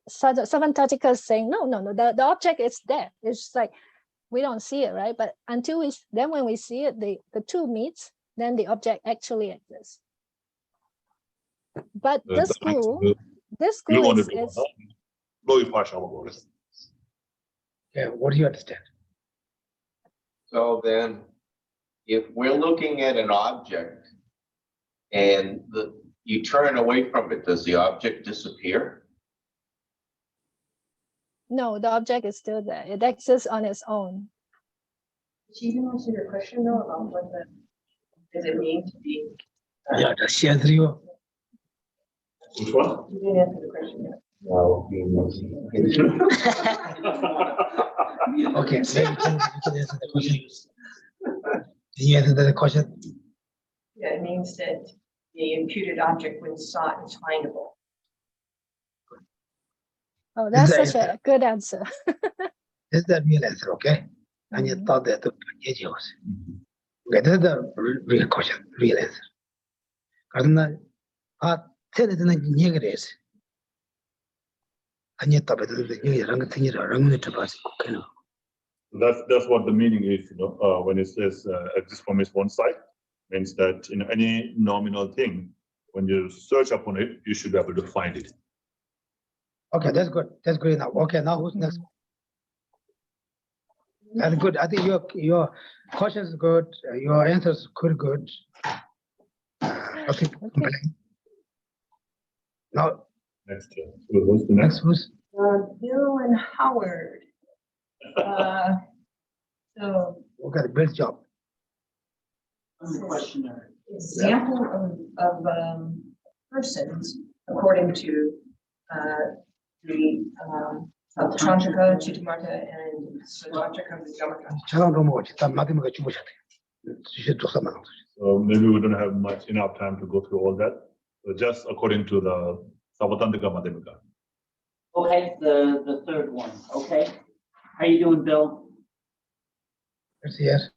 Savantatika is saying no, the object is there. It's just like we don't see it, right? But when we see it, the two meets, then the object actually exists. But this school is yeah, what do you understand? So then, if we're looking at an object and you turn away from it, does the object disappear? No, the object is still there. It exists on its own. She even answered your question though about what does it mean to be? Yeah, the Shadriyo. Which one? You didn't answer the question yet. Okay, maybe you can answer the question. Can you answer the question? Yeah, it means that the imputed object when sought is findable. Oh, that's such a good answer. This is the real answer, okay? And you thought that the okay, this is the real question, real answer. Karena tell it in a negative. And yet, That's what the meaning is, when it says exist from its one side, means that in any nominal thing, when you search upon it, you should be able to find it. Okay, that's good. That's good enough. Okay, now who's next? That's good. I think your question is good. Your answer is good. Okay. Now Next, who's the next? who's? Bill and Howard. So Okay, Bill's job. I'm the questioner. example of persons according to the Tantrika, Chittamarta, and Tantrika Vijamaka. 자랑도 뭐지? 다 마지막에 주무셔야 돼. 주셔 줬으면. So maybe we don't have enough time to go through all that. So just according to the Savatantika Madhyamika. Okay, the third one, okay? How you doing, Bill? Yes.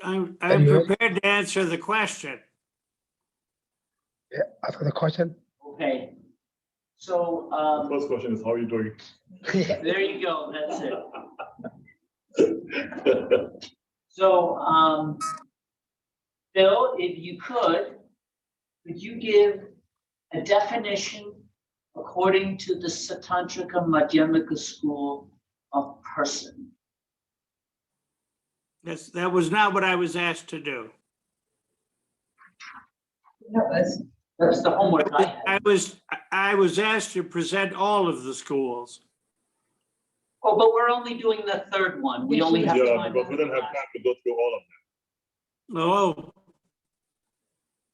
I'm you- prepared to answer the question. Yeah, after the question. Okay. So, The first question is, how are you doing? there you go, that's it. So, Bill, if you could you give a definition according to the Satantrika Madhyamaka school of person? That was not what I was asked to do. That's the homework I had. I was asked to present all of the schools. Oh, but we're only doing the third one. We only have Yeah, time. because we don't have time to go through all of them. Oh,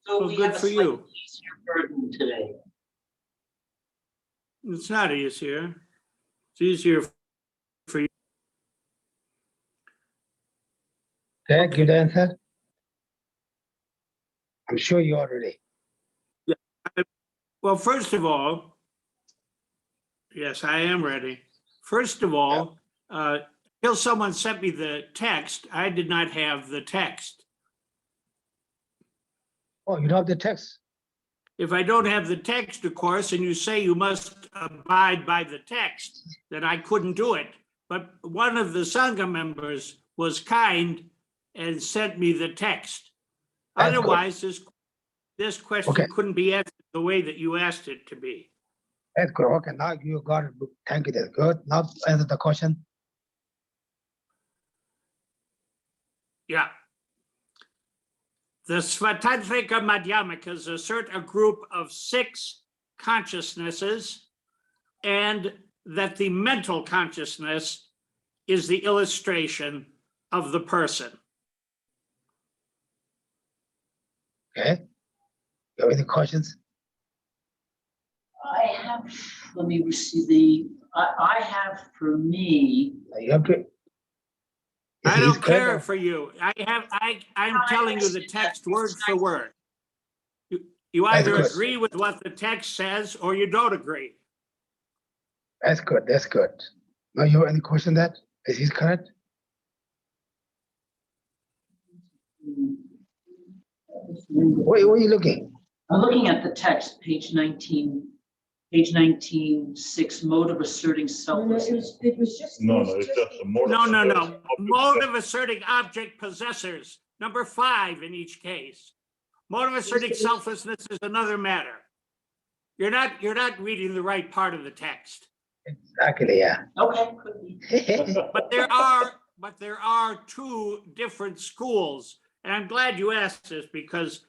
So well, we good have a for slightly you. easier burden today. it's not easier. It's easier for you. Okay, give the answer. I'm sure you are ready. Well, first of all, yes, I am ready. First of all, until someone sent me the text, I did not have the text. Oh, you don't have the text. If I don't have the text, of course, and you say you must abide by the text, then I couldn't do it. But one of the Sangha members was kind and sent me the text. That's good. Otherwise, this question Okay. couldn't be answered the way that you asked it to be. That's good. Okay, now you got it. Thank you. That's good. Now answer the question. Yeah. The Svatantrika Madhyamikas assert a group of 6 consciousnesses, and that the mental consciousness is the illustration of the person. Okay. You have any questions? I have, let me see I have for me, You have to. I Is don't it correct care or- for you. I'm telling you the text word for word. You either good. agree with what the text says or you don't agree. That's good. That's good. Now you have any question that? Is he correct? Where are you looking? I'm looking at the text, page 19, 6, mode of asserting selflessness. It was just. No, it's just the mode. No. Mode of asserting object possessors, number 5 in each case. Mode of asserting selflessness is another matter. You're not reading the right part of the text. Exactly, yeah. Okay, could be. But there are 2 different schools, and I'm glad you asked this because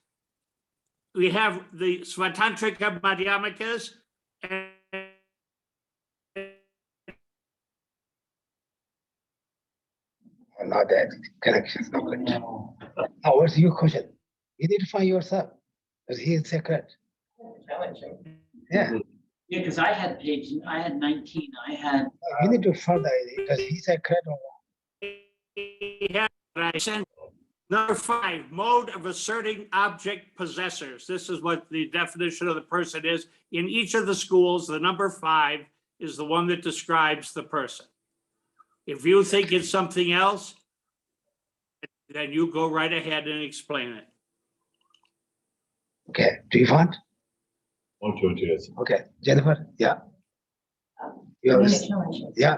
we have the Svatantrika Madhyamikas and Not that connection's not good. Now, what's your question? You need to find yourself. Because he is secret. Challenging. Yeah. Yeah, because I had 19, You need to find that because he said correct or I sent number 5, mode of asserting object possessors. This is what the definition of the person is. In each of the schools, the number 5 is the one that describes the person. If you think it's something else, then you go right ahead and explain it. okay. Do you find? 1, 2, yes. Okay. Jennifer, yeah. You I'm have, gonna challenge you. yeah.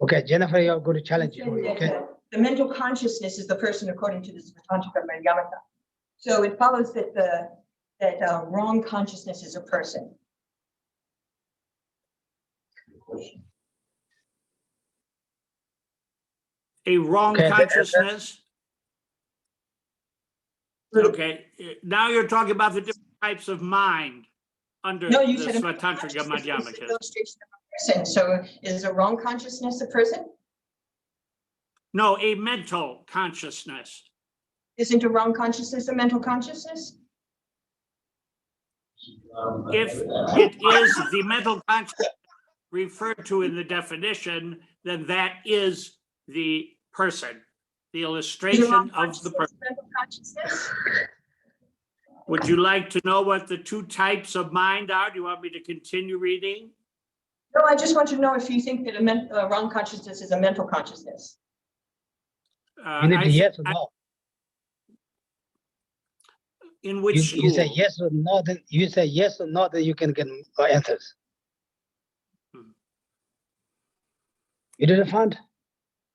Okay, Jennifer, you're going to challenge You you. said Okay. that the mental consciousness is the person according to the Svatantrika Madhyamaka. So it follows that wrong consciousness is a person. A wrong Okay, consciousness. Okay, now you're talking about the different types of mind under No, the you said a mental Svatantrika consciousness is the Madhyamikas. illustration of a person. So is a wrong consciousness a person? No, a mental consciousness. Isn't a wrong consciousness a mental consciousness? If it is the mental consciousness referred to in the definition, then that is the person, the Is a illustration wrong of the consciousness person. mental consciousness? Would you like to know what the 2 types of mind are? Do you want me to continue reading? No, I just want to know if you think that a wrong consciousness is a mental consciousness. You need I to yes or think- no. In which school? You say yes or no, then you say yes or no, then you can get answers. You didn't find?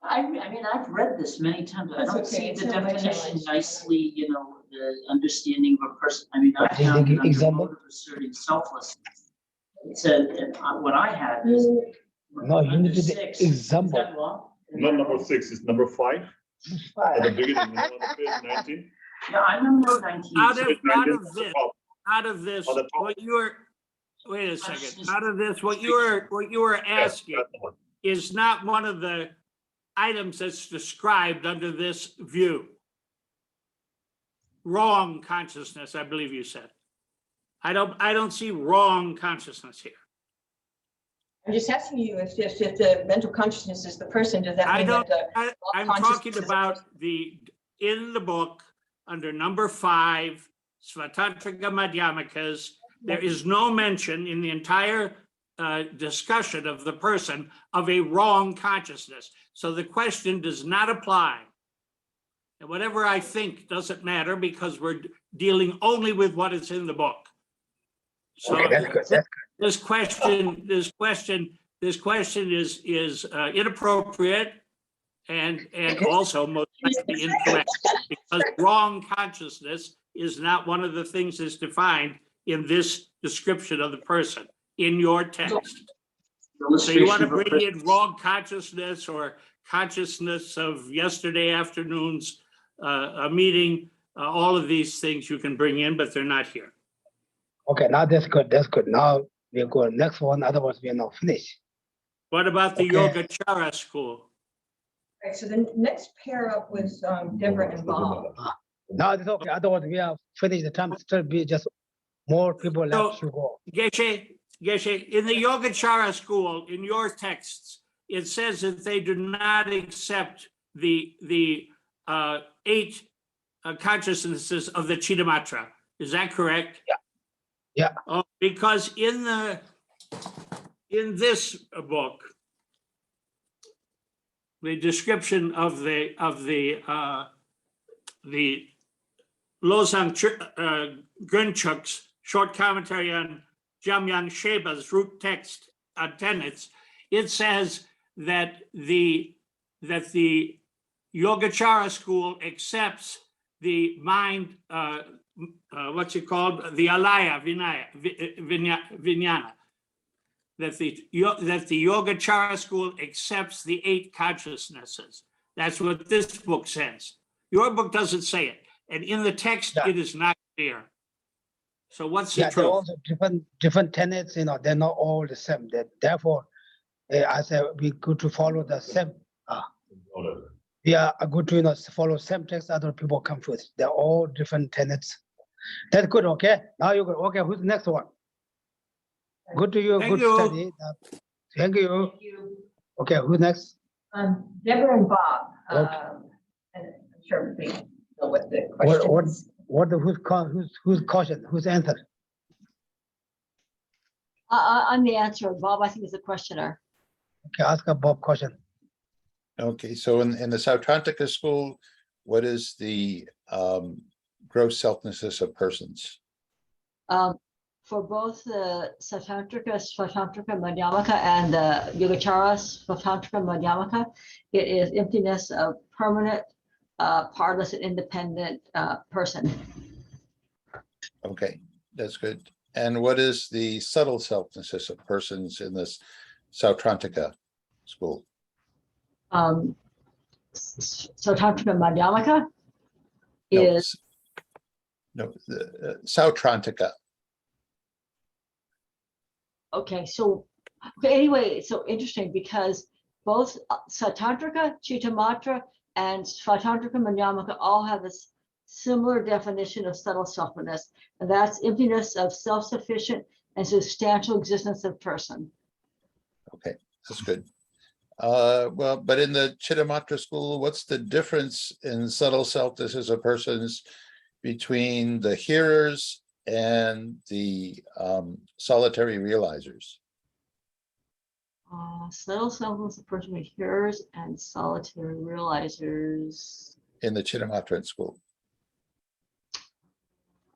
I mean, I've read this many times. I That's don't okay. see It's the not my definition challenge. nicely, the understanding of a person. I mean, I Do you found think it under example? mode of asserting selflessness. It said, what I had is. No, you under need the 6, example. is that wrong? Not number 6, it's number 5. At the beginning, on the page 19. Yeah, I'm in row 19. Out so- of, Page out 19 of at the this, top. out of this, On the top. what you were, wait a second, out of this, what you were Yes, asking that's the one. is not one of the items that's described under this view. Wrong consciousness, I believe you said. I don't see wrong consciousness here. I'm just asking you if the mental consciousness is the person, does that I mean that don't, I'm talking consciousness is- about in the book, under number 5, Svatantrika Madhyamikas, there is no mention in the entire discussion of the person of a wrong consciousness. So the question does not apply. And whatever I think doesn't matter because we're dealing only with what is in the book. So Okay, that's good. That's this question is inappropriate and also most likely incorrect because wrong consciousness is not one of the things that's defined in this description of the person in your text. So you want to bring in wrong consciousness or consciousness of yesterday afternoon's a meeting, all of these things you can bring in, but they're not here. okay. Now that's good. That's good. Now we go next one. Otherwise, we are not finished. What about the Okay. Yogacara school? Right, so the next pair up was Deborah and Bob. Now it's okay. Otherwise, we have finished the time. Still be just more people left to go. Geshe, in the Yogacara school, in your texts, it says that they do not accept the 8 consciousnesses of the Chittamatra. Is that correct? Yeah. Yeah. Oh, because in this book, the description of the Losang Gönchuk's short commentary on Jamyang Sheba's root text on Tenets, it says that the Yogacara school accepts the mind, what's it called? The Alaya Vijnana. That the Yogacara school accepts the 8 consciousnesses. That's what this book says. Your book doesn't say it. And in the text, Yeah. it is not clear. So what's the Yeah, they're truth? also different tenets. You know, they're not all the same. Therefore, I said we good to follow the same. We are good to follow same text. Other people come first. They're all different tenets. That's good. Okay. Now you go. Okay. Who's the next one? Good to you. Thank Good you. study. Thank you. Thank you. Okay. Who's next? Deborah and Bob. Okay. And I'm sure we know what the question What? is. Who's caution? Who's answer? I'm the answer. Bob, I think, is the questioner. Okay. Ask a Bob caution. Okay, so in the Sautrantika school, what is the gross selflessness of persons? For both the Sautrantika, Svatantrika, Madhyamaka, and the Yogacara, Svatantrika, Madhyamaka, it is emptiness of permanent, partless, and independent person. Okay, that's good. And what is the subtle selflessness of persons in this Sautrantika school? Sautrantika, Madhyamaka No, is no, the Sautrantika. okay. So anyway, it's so interesting because both Sautrantika, Chittamatra, and Svatantrika, Madhyamaka all have this similar definition of subtle selflessness, and that's emptiness of self-sufficient and substantial existence of person. Okay, that's good. Well, but in the Chittamatra school, what's the difference in subtle selflessness of persons between the hearers and the solitary realizers? Subtle selflessness of person with hearers and solitary realizers. In the Chittamatra school.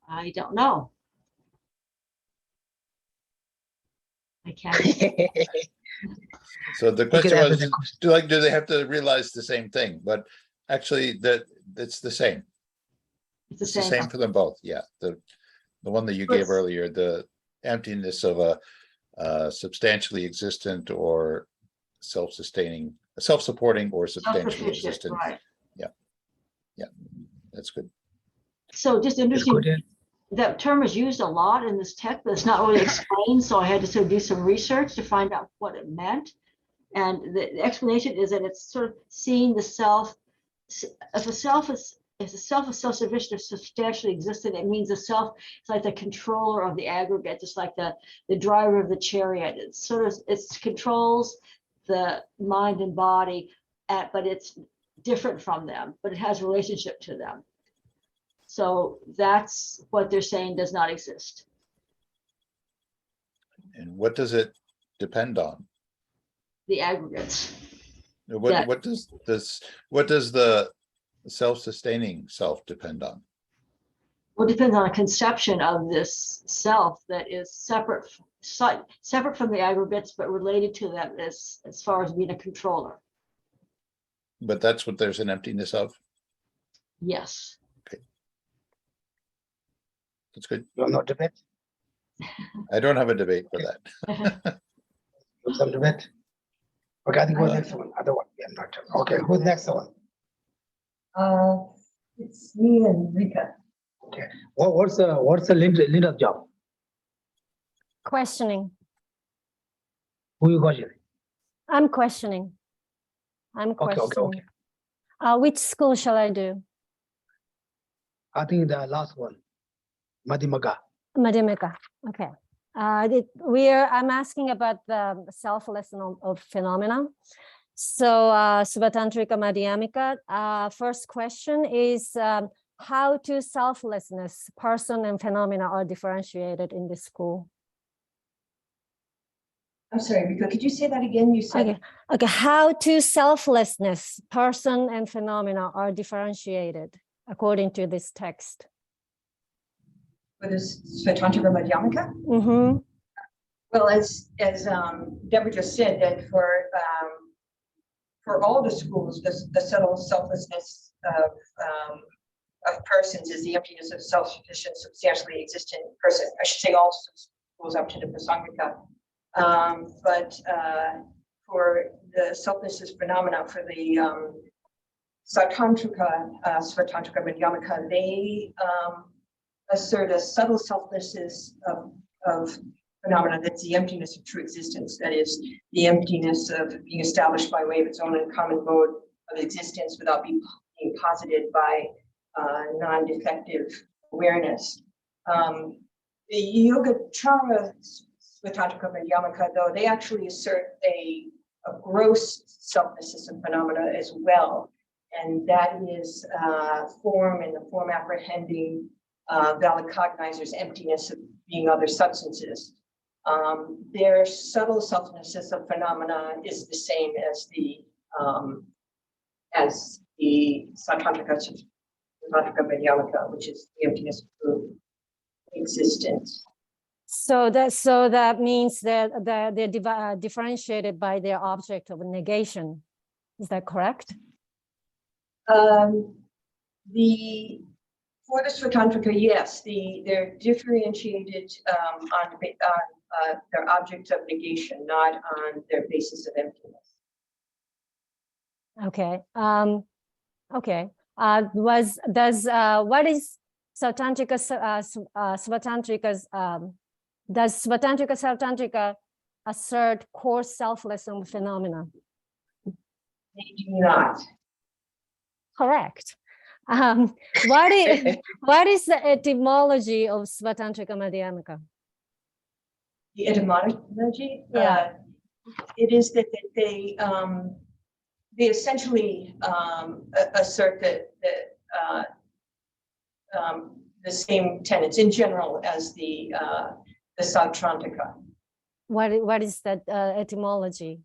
I don't know. I can't. So the You can question answer was, the question. do they have to realize the same thing? But actually, it's the same. It's the It's the same. same for them both. Yeah, the one that you gave earlier, the emptiness of a substantially existent or self-sustaining, self-supporting or substantially Self-sufficient, existent. right. Yeah. That's good. So just It's interesting, good. that term is used a lot in this text, but it's not really explained, so I had to sort of do some research to find out what it meant. And the explanation is that it's sort of seeing the self, if a self is self-sufficient or substantially existent, it means the self is like the controller of the aggregate, just like the driver of the chariot. It's sort of, it controls the mind and body, but it's different from them, but it has a relationship to them. So that's what they're saying does not exist. And what does it depend on? The aggregates. What does the self-sustaining self depend on? Well, it depends on a conception of this self that is separate from the aggregates, but related to them as far as being a controller. But that's what there's an emptiness of. Yes. That's good. You have no debate? I don't have a debate for that. Some debate? Okay, I think who's next one? Other one, yeah, not. Okay, who's next one? It's me and Rika. Okay, what's the Linda's job? Questioning. Who you questioning? I'm questioning. I'm Okay. questioning. Which school shall I do? I think the last one, Madhyamaka. Madhyamaka. Okay. I'm asking about the selflessness of phenomena. So Svatantrika Madhyamaka. First question is how to selflessness, person and phenomena are differentiated in this school? I'm sorry, Rika, could you say that again? You said. Okay. How to selflessness, person and phenomena are differentiated according to this text. For this Svatantrika Madhyamaka? Mm-hmm. Well, as Deborah just said, that for all the schools, the subtle selflessness of persons is the emptiness of self-sufficient, substantially existent person. I should say all schools up to the Prasangika. But for the selflessness phenomena, for the Svatantrika Madhyamaka, they assert a subtle selflessness of phenomena that's the emptiness of true existence. That is the emptiness of being established by way of its own uncommon mode of existence without being posited by non-defective awareness. The Yogacara Svatantrika Madhyamaka, though, they actually assert a gross selflessness of phenomena as well. And that is form and the form apprehending valid cognizers, emptiness of being other substances. Their subtle selflessness of phenomena is the same as the Svatantrika Madhyamaka, which is the emptiness of true existence. So that means that they're differentiated by their object of negation. Is that correct? For the Svatantrika, yes, they're differentiated on their object of negation, not on their basis of emptiness. Okay. Okay. What is Svatantrika's does Svatantrika assert core selflessness phenomena? They do not. Correct. What is the etymology of Svatantrika Madhyamaka? The etymology, Yeah. it is that they essentially assert that the same tenets in general as the Svatantrika. What is that etymology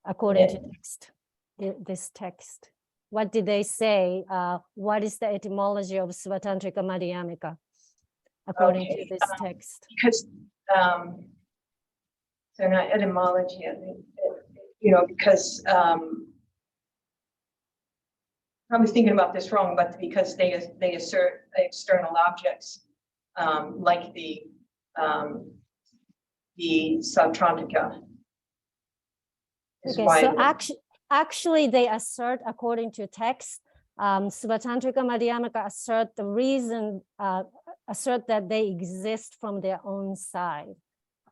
according to text? This text. What did they say? What is the etymology of Svatantrika Madhyamaka according to this text? Because so not etymology, I think, because probably thinking about this wrong, but because they assert external objects like the Svatantrika. Okay, so actually they assert according to text Svatantrika Madhyamaka assert the reason, assert that they exist from their own side.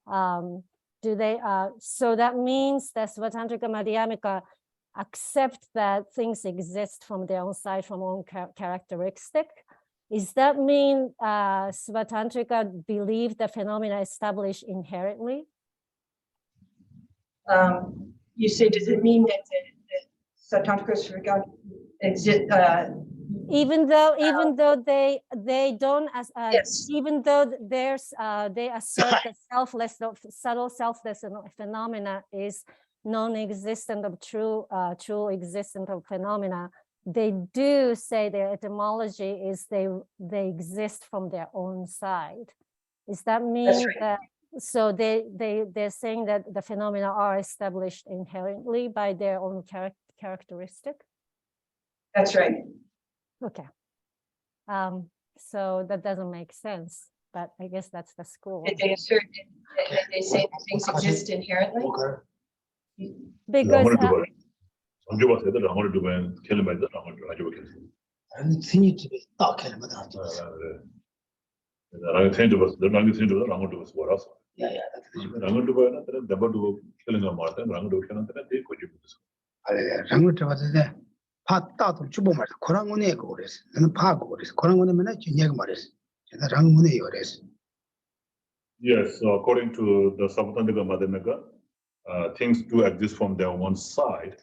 Do they? So that means that Svatantrika Madhyamaka accept that things exist from their own side, from own characteristic. Does that mean Svatantrika believe the phenomena established inherently? You say, does it mean that the Satantrikas regard exist? Even though they don't, Yes. even though there's they assert that selfless, subtle selfless phenomena is non-existent of true existence of phenomena, they do say their etymology is they exist from their own side. Does that mean right. that? So they're saying that the phenomena are established inherently by their own characteristic. That's right. Okay. So that doesn't make sense, but I guess that's the school. Did they assert that they say that things exist inherently? Because And continue to be talking about that. Yeah, yeah. Rangutra was there. Pat Tatum Chubomas, Korangone Gores, and Pagores, Korangone Manachiniagmaris, and the Rangune Yores. Yes, so according to the Sabatantrika Madhyamaka, things do exist from their one side,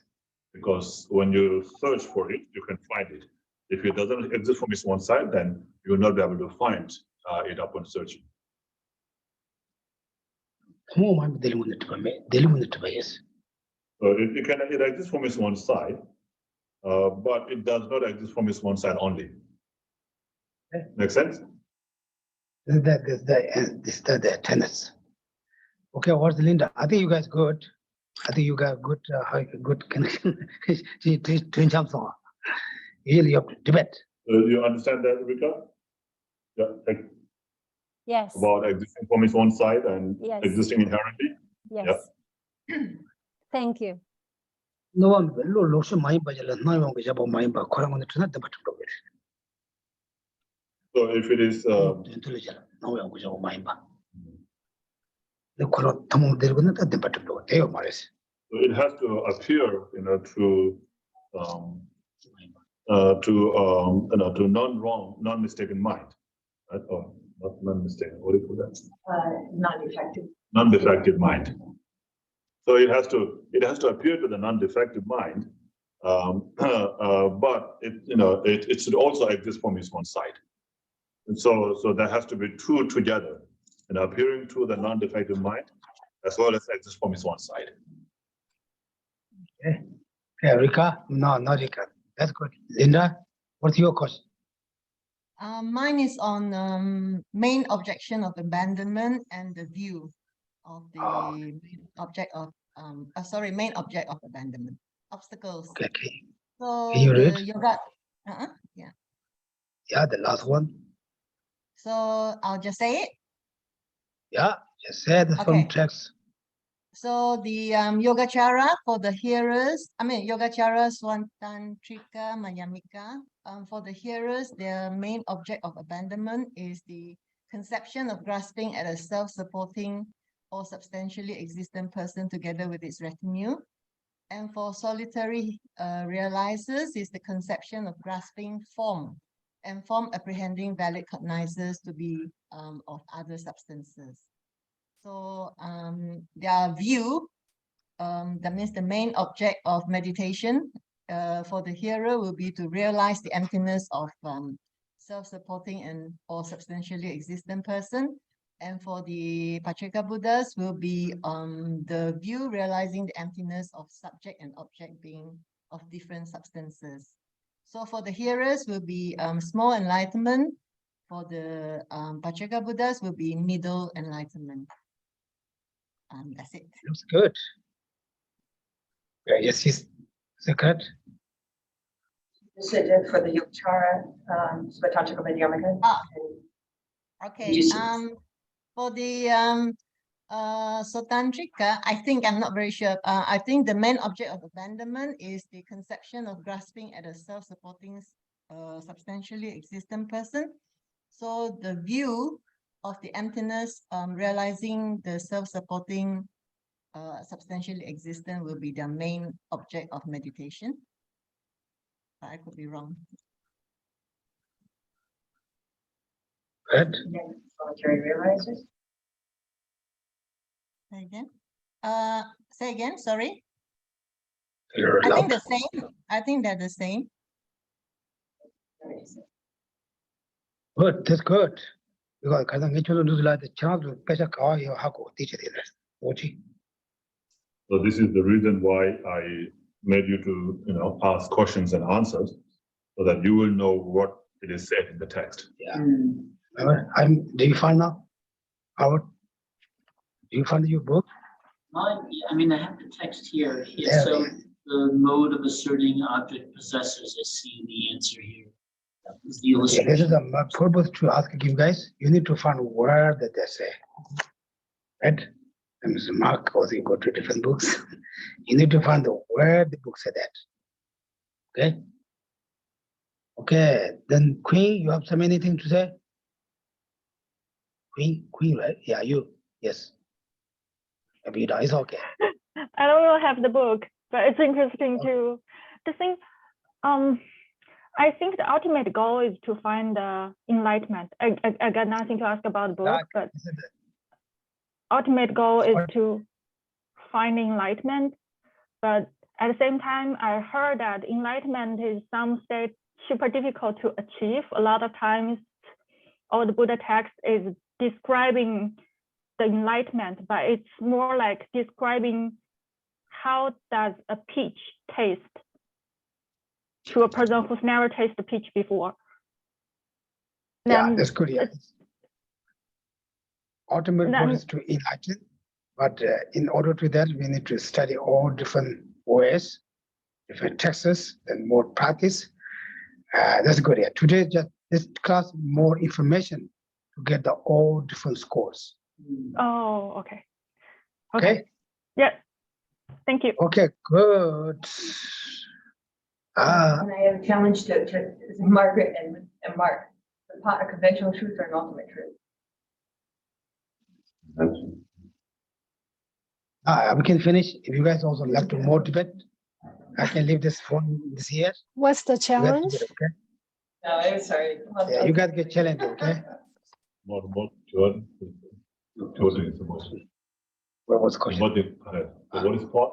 because when you search for it, you can find it. If it doesn't exist from its one side, then you will not be able to find it upon searching. Come on, dealing with it, yes. So it exists from its one side, but it does not exist from its one side only. Make sense? This is the tenets. Okay, what's Linda? I think you guys good. I think you got good connection. Really, you have to debate. You understand that, Rika? Yeah, yes, about existing from its own side and yes, existing inherently. yes. Thank you. No one will lose my budget. No one will my back. So if it is Intelligent, no one will my back. The color Tamu there with the better do. They are Maris. it has to appear, to non-mistaken mind, right? Or not non-mistaken. What do you call that? Non-defective. Non-defective mind. So it has to appear to the non-defective mind, but it should also exist from its own side. And so there has to be two together, appearing to the non-defective mind as well as exist from its own side. Okay. Yeah, Rika? No, not Rika. That's good. Linda, what's your question? Mine is on main objection of abandonment and the view of the main object of main object of abandonment, obstacles. Okay. So Can you read? yoga, yeah. Yeah, the last one. So I'll just say it. Yeah, just say the from text. So the Yogacara for the hearers, Yogacara Svatantrika Madhyamika, for the hearers, their main object of abandonment is the conception of grasping at a self-supporting or substantially existent person together with its retinue. And for solitary realizers is the conception of grasping form, and form apprehending valid cognizers to be of other substances. So their view, that means the main object of meditation for the hearer will be to realize the emptiness of self-supporting and or substantially existent person. And for the Pacceka Buddhas will be the view realizing the emptiness of subject and object being of different substances. So for the hearers will be small enlightenment. For the Pacceka Buddhas will be middle enlightenment. That's it. Looks good. Yeah, yes, is that correct? This is it for the Yogacara, Svatantrika Madhyamaka. Okay. For the So Tantrika, I think, I'm not very sure. I think the main object of abandonment is the conception of grasping at a self-supporting, substantially existent person. So the view of the emptiness, realizing the self-supporting, substantially existent will be their main object of meditation. But I could be wrong. Right? And then solitary realizers. Say again? Say again, sorry. You're I think allowed. the same. I think they're the same. Good, that's good. Because 가장 기초로 누들라 channel 배자 가와요 하고 teacher들 뭐지? So this is the reason why I made you to, ask questions and answers, so that you will know what it is said in the text. Yeah. Do you find now? Howard? Do you find your book? Mine, I mean, I have the text here. There So it is. the mode of asserting object possessors, I see the answer here. That was the Okay, this is illustration. my purpose to ask you guys. You need to find where that they say. Right? And Mr. Mark also you go to different books. You need to find where the book said that. Okay? Okay, then Queen, you have some anything to say? Queen, right? Yeah, you. Yes. Maybe you don't. It's okay. I don't really have the book, but it's interesting to think. I think the ultimate goal is to find enlightenment. I got nothing to ask about the book, but Listen to- ultimate goal is What? to find enlightenment. But at the same time, I heard that enlightenment is some state super difficult to achieve. A lot of times, all the Buddha text is describing the enlightenment, but it's more like describing how does a peach taste to a person who's never tasted peach before. Yeah, Then that's good. Yeah. Ultimate Then- goal is to enlighten, but in order to that, we need to study all different ways, different texts, and more practice. That's good. Yeah. Today, just this class, more information to get the all different scores. Oh, okay. Okay. Yeah. Thank you. Okay. Good. And I have a challenge to Margaret and Mark. The pot of conventional truth or an ultimate truth? We can finish. If you guys also like to more debate, I can leave this phone this here. What's the You guys challenge? debate, okay? No, I'm sorry. Yeah, you guys get challenged, okay? More Jordan is the most. What was the question? What is part?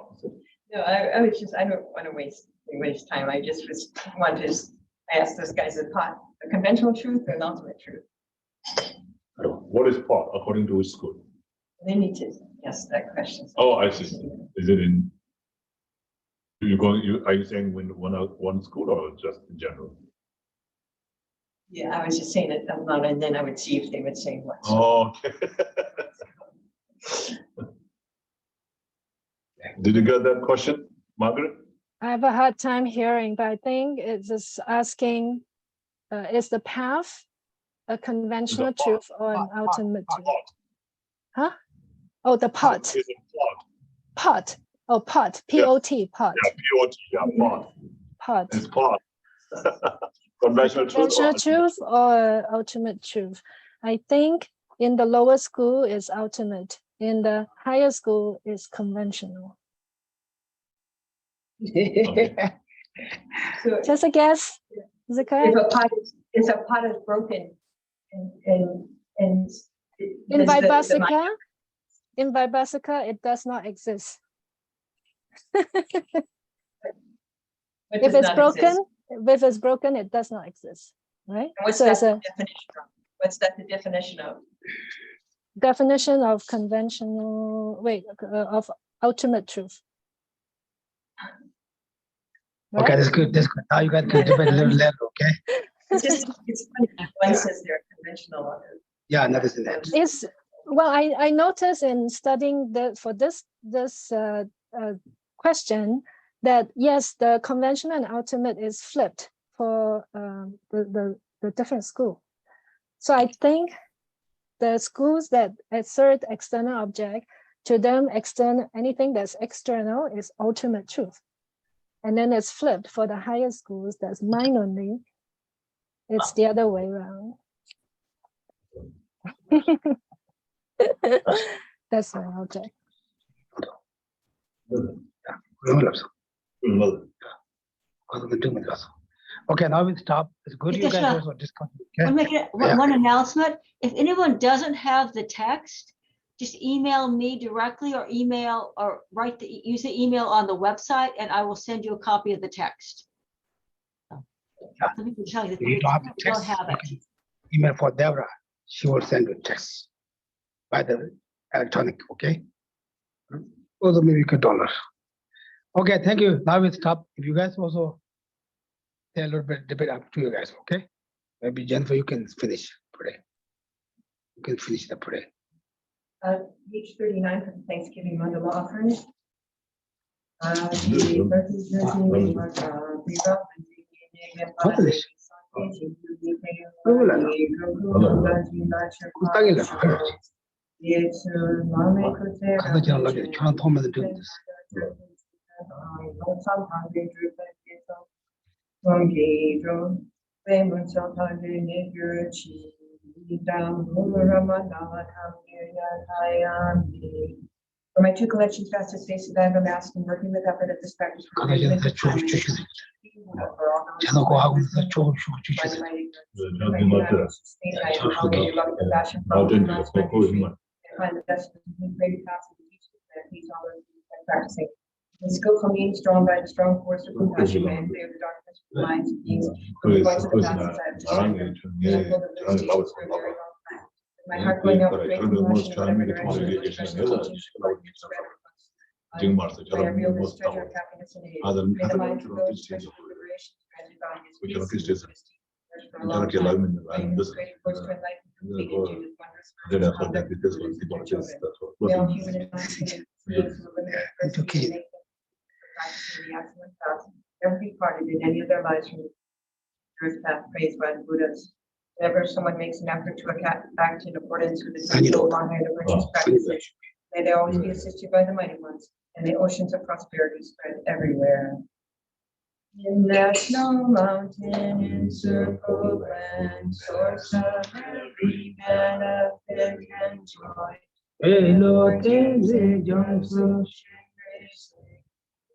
No, I was just, I don't want to waste time. I just wanted to ask this guy's a conventional truth or an ultimate truth? What is part according to which school? They need to ask that question. Oh, I see. Is it in? Are you saying one school or just in general? Yeah, I was just saying it out loud, and then I would see if they would say what. Oh, okay. Did you get that question, Margaret? I have a hard time hearing, but I think it's just asking, is the path a conventional path, truth or an ultimate truth? Huh? Oh, the pot. Is it part? Pot. Oh, pot. P-O-T, pot. Yeah, POT, yeah, part. Pot. It's part. Conventional truth. Conventional truth or ultimate truth? I think in the lower school is ultimate. In the higher school is conventional. So Just a guess. Is it if correct? a pot is broken and In does the mind- Vaibhasika, it does not exist. what If does it's not broken, exist? if it's broken, it does not exist, right? And what's So that it's the a definition of? What's that the definition of? definition of conventional, of ultimate truth. Okay, Right? that's good. That's good. Now you guys can debate a little later, okay? It's just, it's funny, one says they're conventional. Yeah, another thing that. It's, well, I noticed in studying for this question that yes, the conventional and ultimate is flipped for the different school. So I think the schools that assert external object, to them, anything that's external is ultimate truth. And then it's flipped for the higher schools, that's mind only. It's the other way around. That's my object. Okay, now we stop. It's good you guys also discontinue. I'll make it one announcement. If anyone doesn't have the text, just email me directly or email or use the email on the website and I will send you a copy of the text. Let me tell you, If you don't have the text, you can email for Deborah. She will send you text by the electronic, okay? Also maybe $1. Okay, thank you. Now we stop. If you guys also say a little bit debate up to you guys, okay? Maybe Jennifer, you can finish today. You can finish the prayer. Page 39 for the Thanksgiving mandala offering. For my two collections, fastest spaces, I have a mask and working with effort at this practice. Practicing. The skillful means strong by the strong force of compassion may clear the darkness from the minds of beings from the points of the passes I have described. My heart going out with great compassion in whatever direction it looks like the teachings according to spread across. May I real this treasure of happiness and aid. May the mind flow to treasure of liberation granted by his peace and majesty. For a long time, may his great force to enlighten complete and do with wondrous conduct of children. May all human and non-human beings who live in the practicing the excellent path never be parted in any of their lives from the truth path praised by the Buddhas. Whenever someone makes an effort to act in accordance with the central long hand of virtuous practices, may they always be assisted by the mighty ones, and the oceans of prosperity spread everywhere. In that snow mountain encircled land, source of every benefit and joy.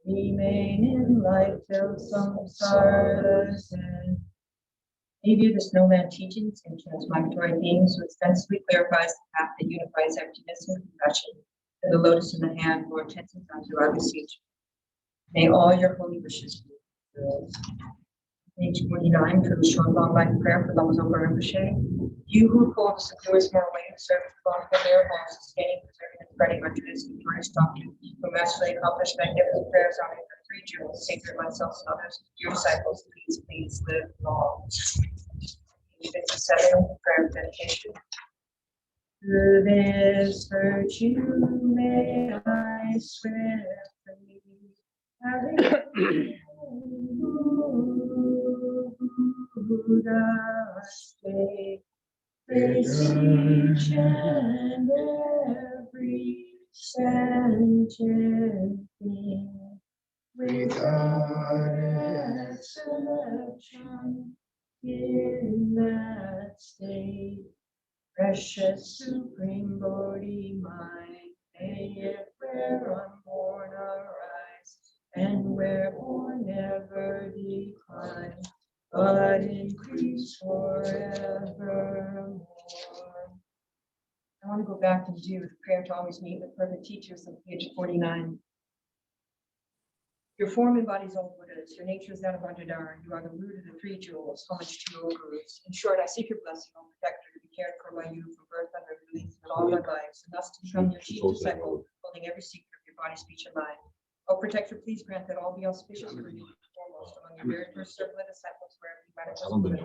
Remain in life till samsara's end. He viewed the snowman teachings and transmigratory themes, who extensively clarifies the path that unifies emptiness and compassion, and the lotus in the hand, Lord Tenzin Tantu, I beseech. May all your holy wishes be fulfilled. Page 49 for the short long life prayer for Lama Zopa Rinpoche. You who pull the securest moral way of service for their homes, sustaining, preserving, and spreading our tradition, Buddhist doctrine, who masterfully accomplished magnificent prayers on the three jewels, sacred myself and others, your disciples, please live long. Page 57, prayer of dedication. Through this virtue may I swiftly Buddha's way, praise each and every sentient thing without exception in that state. Precious supreme Bodhi mind, may it where unborn arise, and where born never decline, but increase forevermore. I want to go back and do the prayer to always meet with perfect teachers on page 49. Your form embodies all Buddhas. Your nature is that of Ajahn. You are the root of the three jewels. Homage to your gurus. In short, I seek your blessing, O protector, to be cared for by you from birth under release in all my lives, and thus to become your chief disciple, holding every secret of your body, speech, and mind. O protector, please grant that all be auspicious for you, foremost among your very first circle of disciples, wherever you manifest Buddha,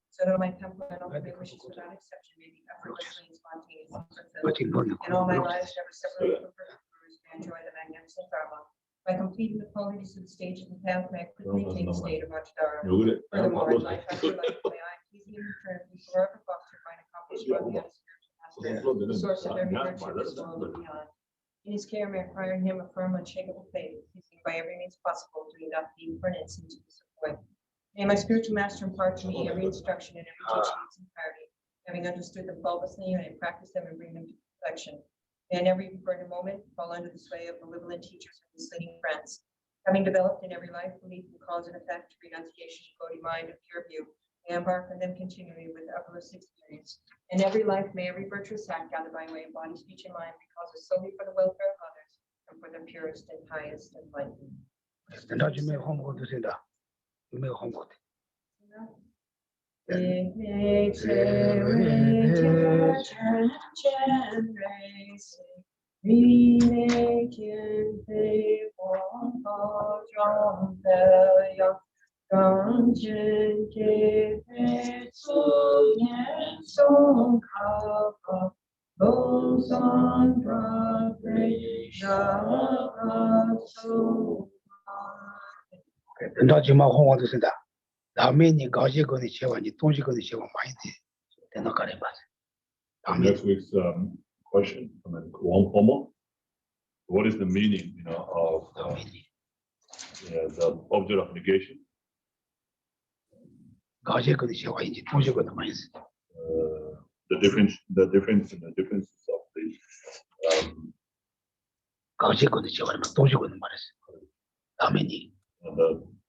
so that my temple and all my wishes without exception may be effortlessly and spontaneously fulfilled. And all my lives never separated from perfect gurus may enjoy the magnificent Dharma. By completing the qualities of the stage of the path, may I quickly attain the state of Ajahn. Furthermore, in life after life, may I please in return be forever fostered by an accomplished loving and spiritual master the source of every virtue of this world and beyond. In his care, may acquire in him a firm, unshakable faith, seeking by every means possible to lead up the for an instant to disappoint. May my spiritual master impart to me every instruction and every teaching in its entirety, having understood them bulbously and practice them and bring them to perfection. May I never even for a moment fall under the sway of malevolent teachers or misleading friends. Having developed in every life belief in cause and effect, renunciation, devotee mind, and pure view, may I embark on them continually with uproot experience. In every life, may every virtuous act gathered by way of body, speech, and mind be causes solely for the welfare of others and for the purest and highest enlightenment. Next week's question from Wong Homo. What is the meaning, of the object of negation? The differences of the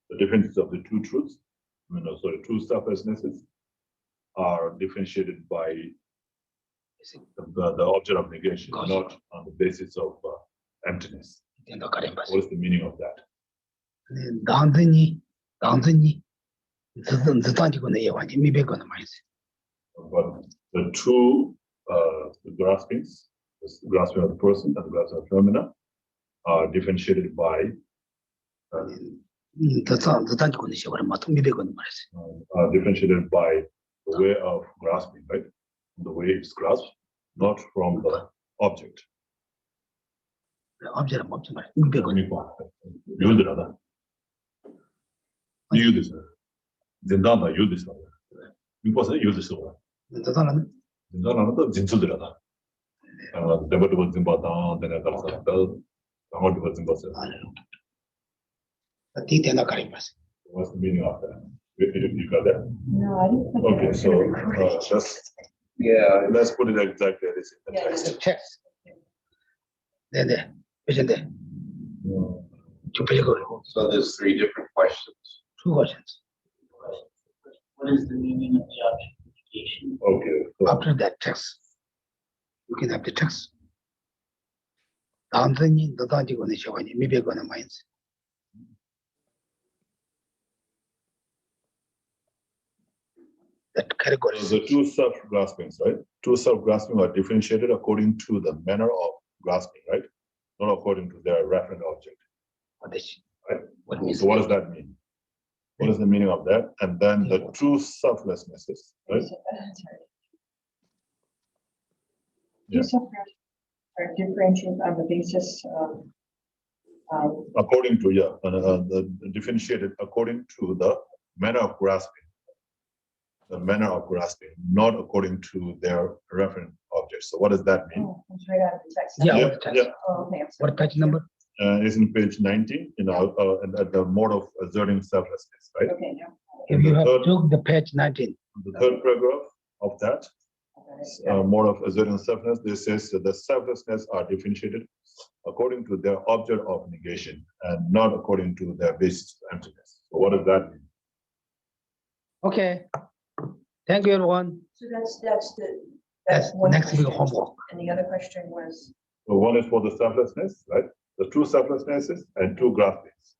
the differences of the two truths, two selflessnesses are differentiated by the object of negation, not on the basis of emptiness. What is the meaning of that? But the two graspings, the grasping of the person and the grasping of phenomena, are differentiated by the way of grasping, right? The way it's grasped, not from the object. What's the meaning of that? You got that? No, I didn't. Okay, so let's put it exactly as in the text. So there's three different questions. What is the meaning of the objectification? Okay. So After that text, you can have the text. That category. the two self-graspings, right? Two self-grasping are differentiated according to the manner of grasping, right? Not according to their referent object. Right? So what does that mean? What is the meaning of that? And then the true selflessnesses, right? Yeah. Are differentiated on the basis of According to, the differentiated according to the manner of grasping. The manner of grasping, not according to their referent object. So what does that mean? Oh, it's right out of the text. Yeah, Yeah. Oh, okay. I'm sorry. What page number? It's in page 19, at the mode of asserting selflessness, right? Okay, yeah. If you have took the page 19. The third paragraph of that mode of asserting selflessness, this says that the selflessness are differentiated according to their object of negation and not according to their basis of emptiness. So what does that mean? Okay. Thank you, everyone. So that's one Next week question. homework. And the other question was, So one is for the selflessness, right? The two selflessnesses and two graspings.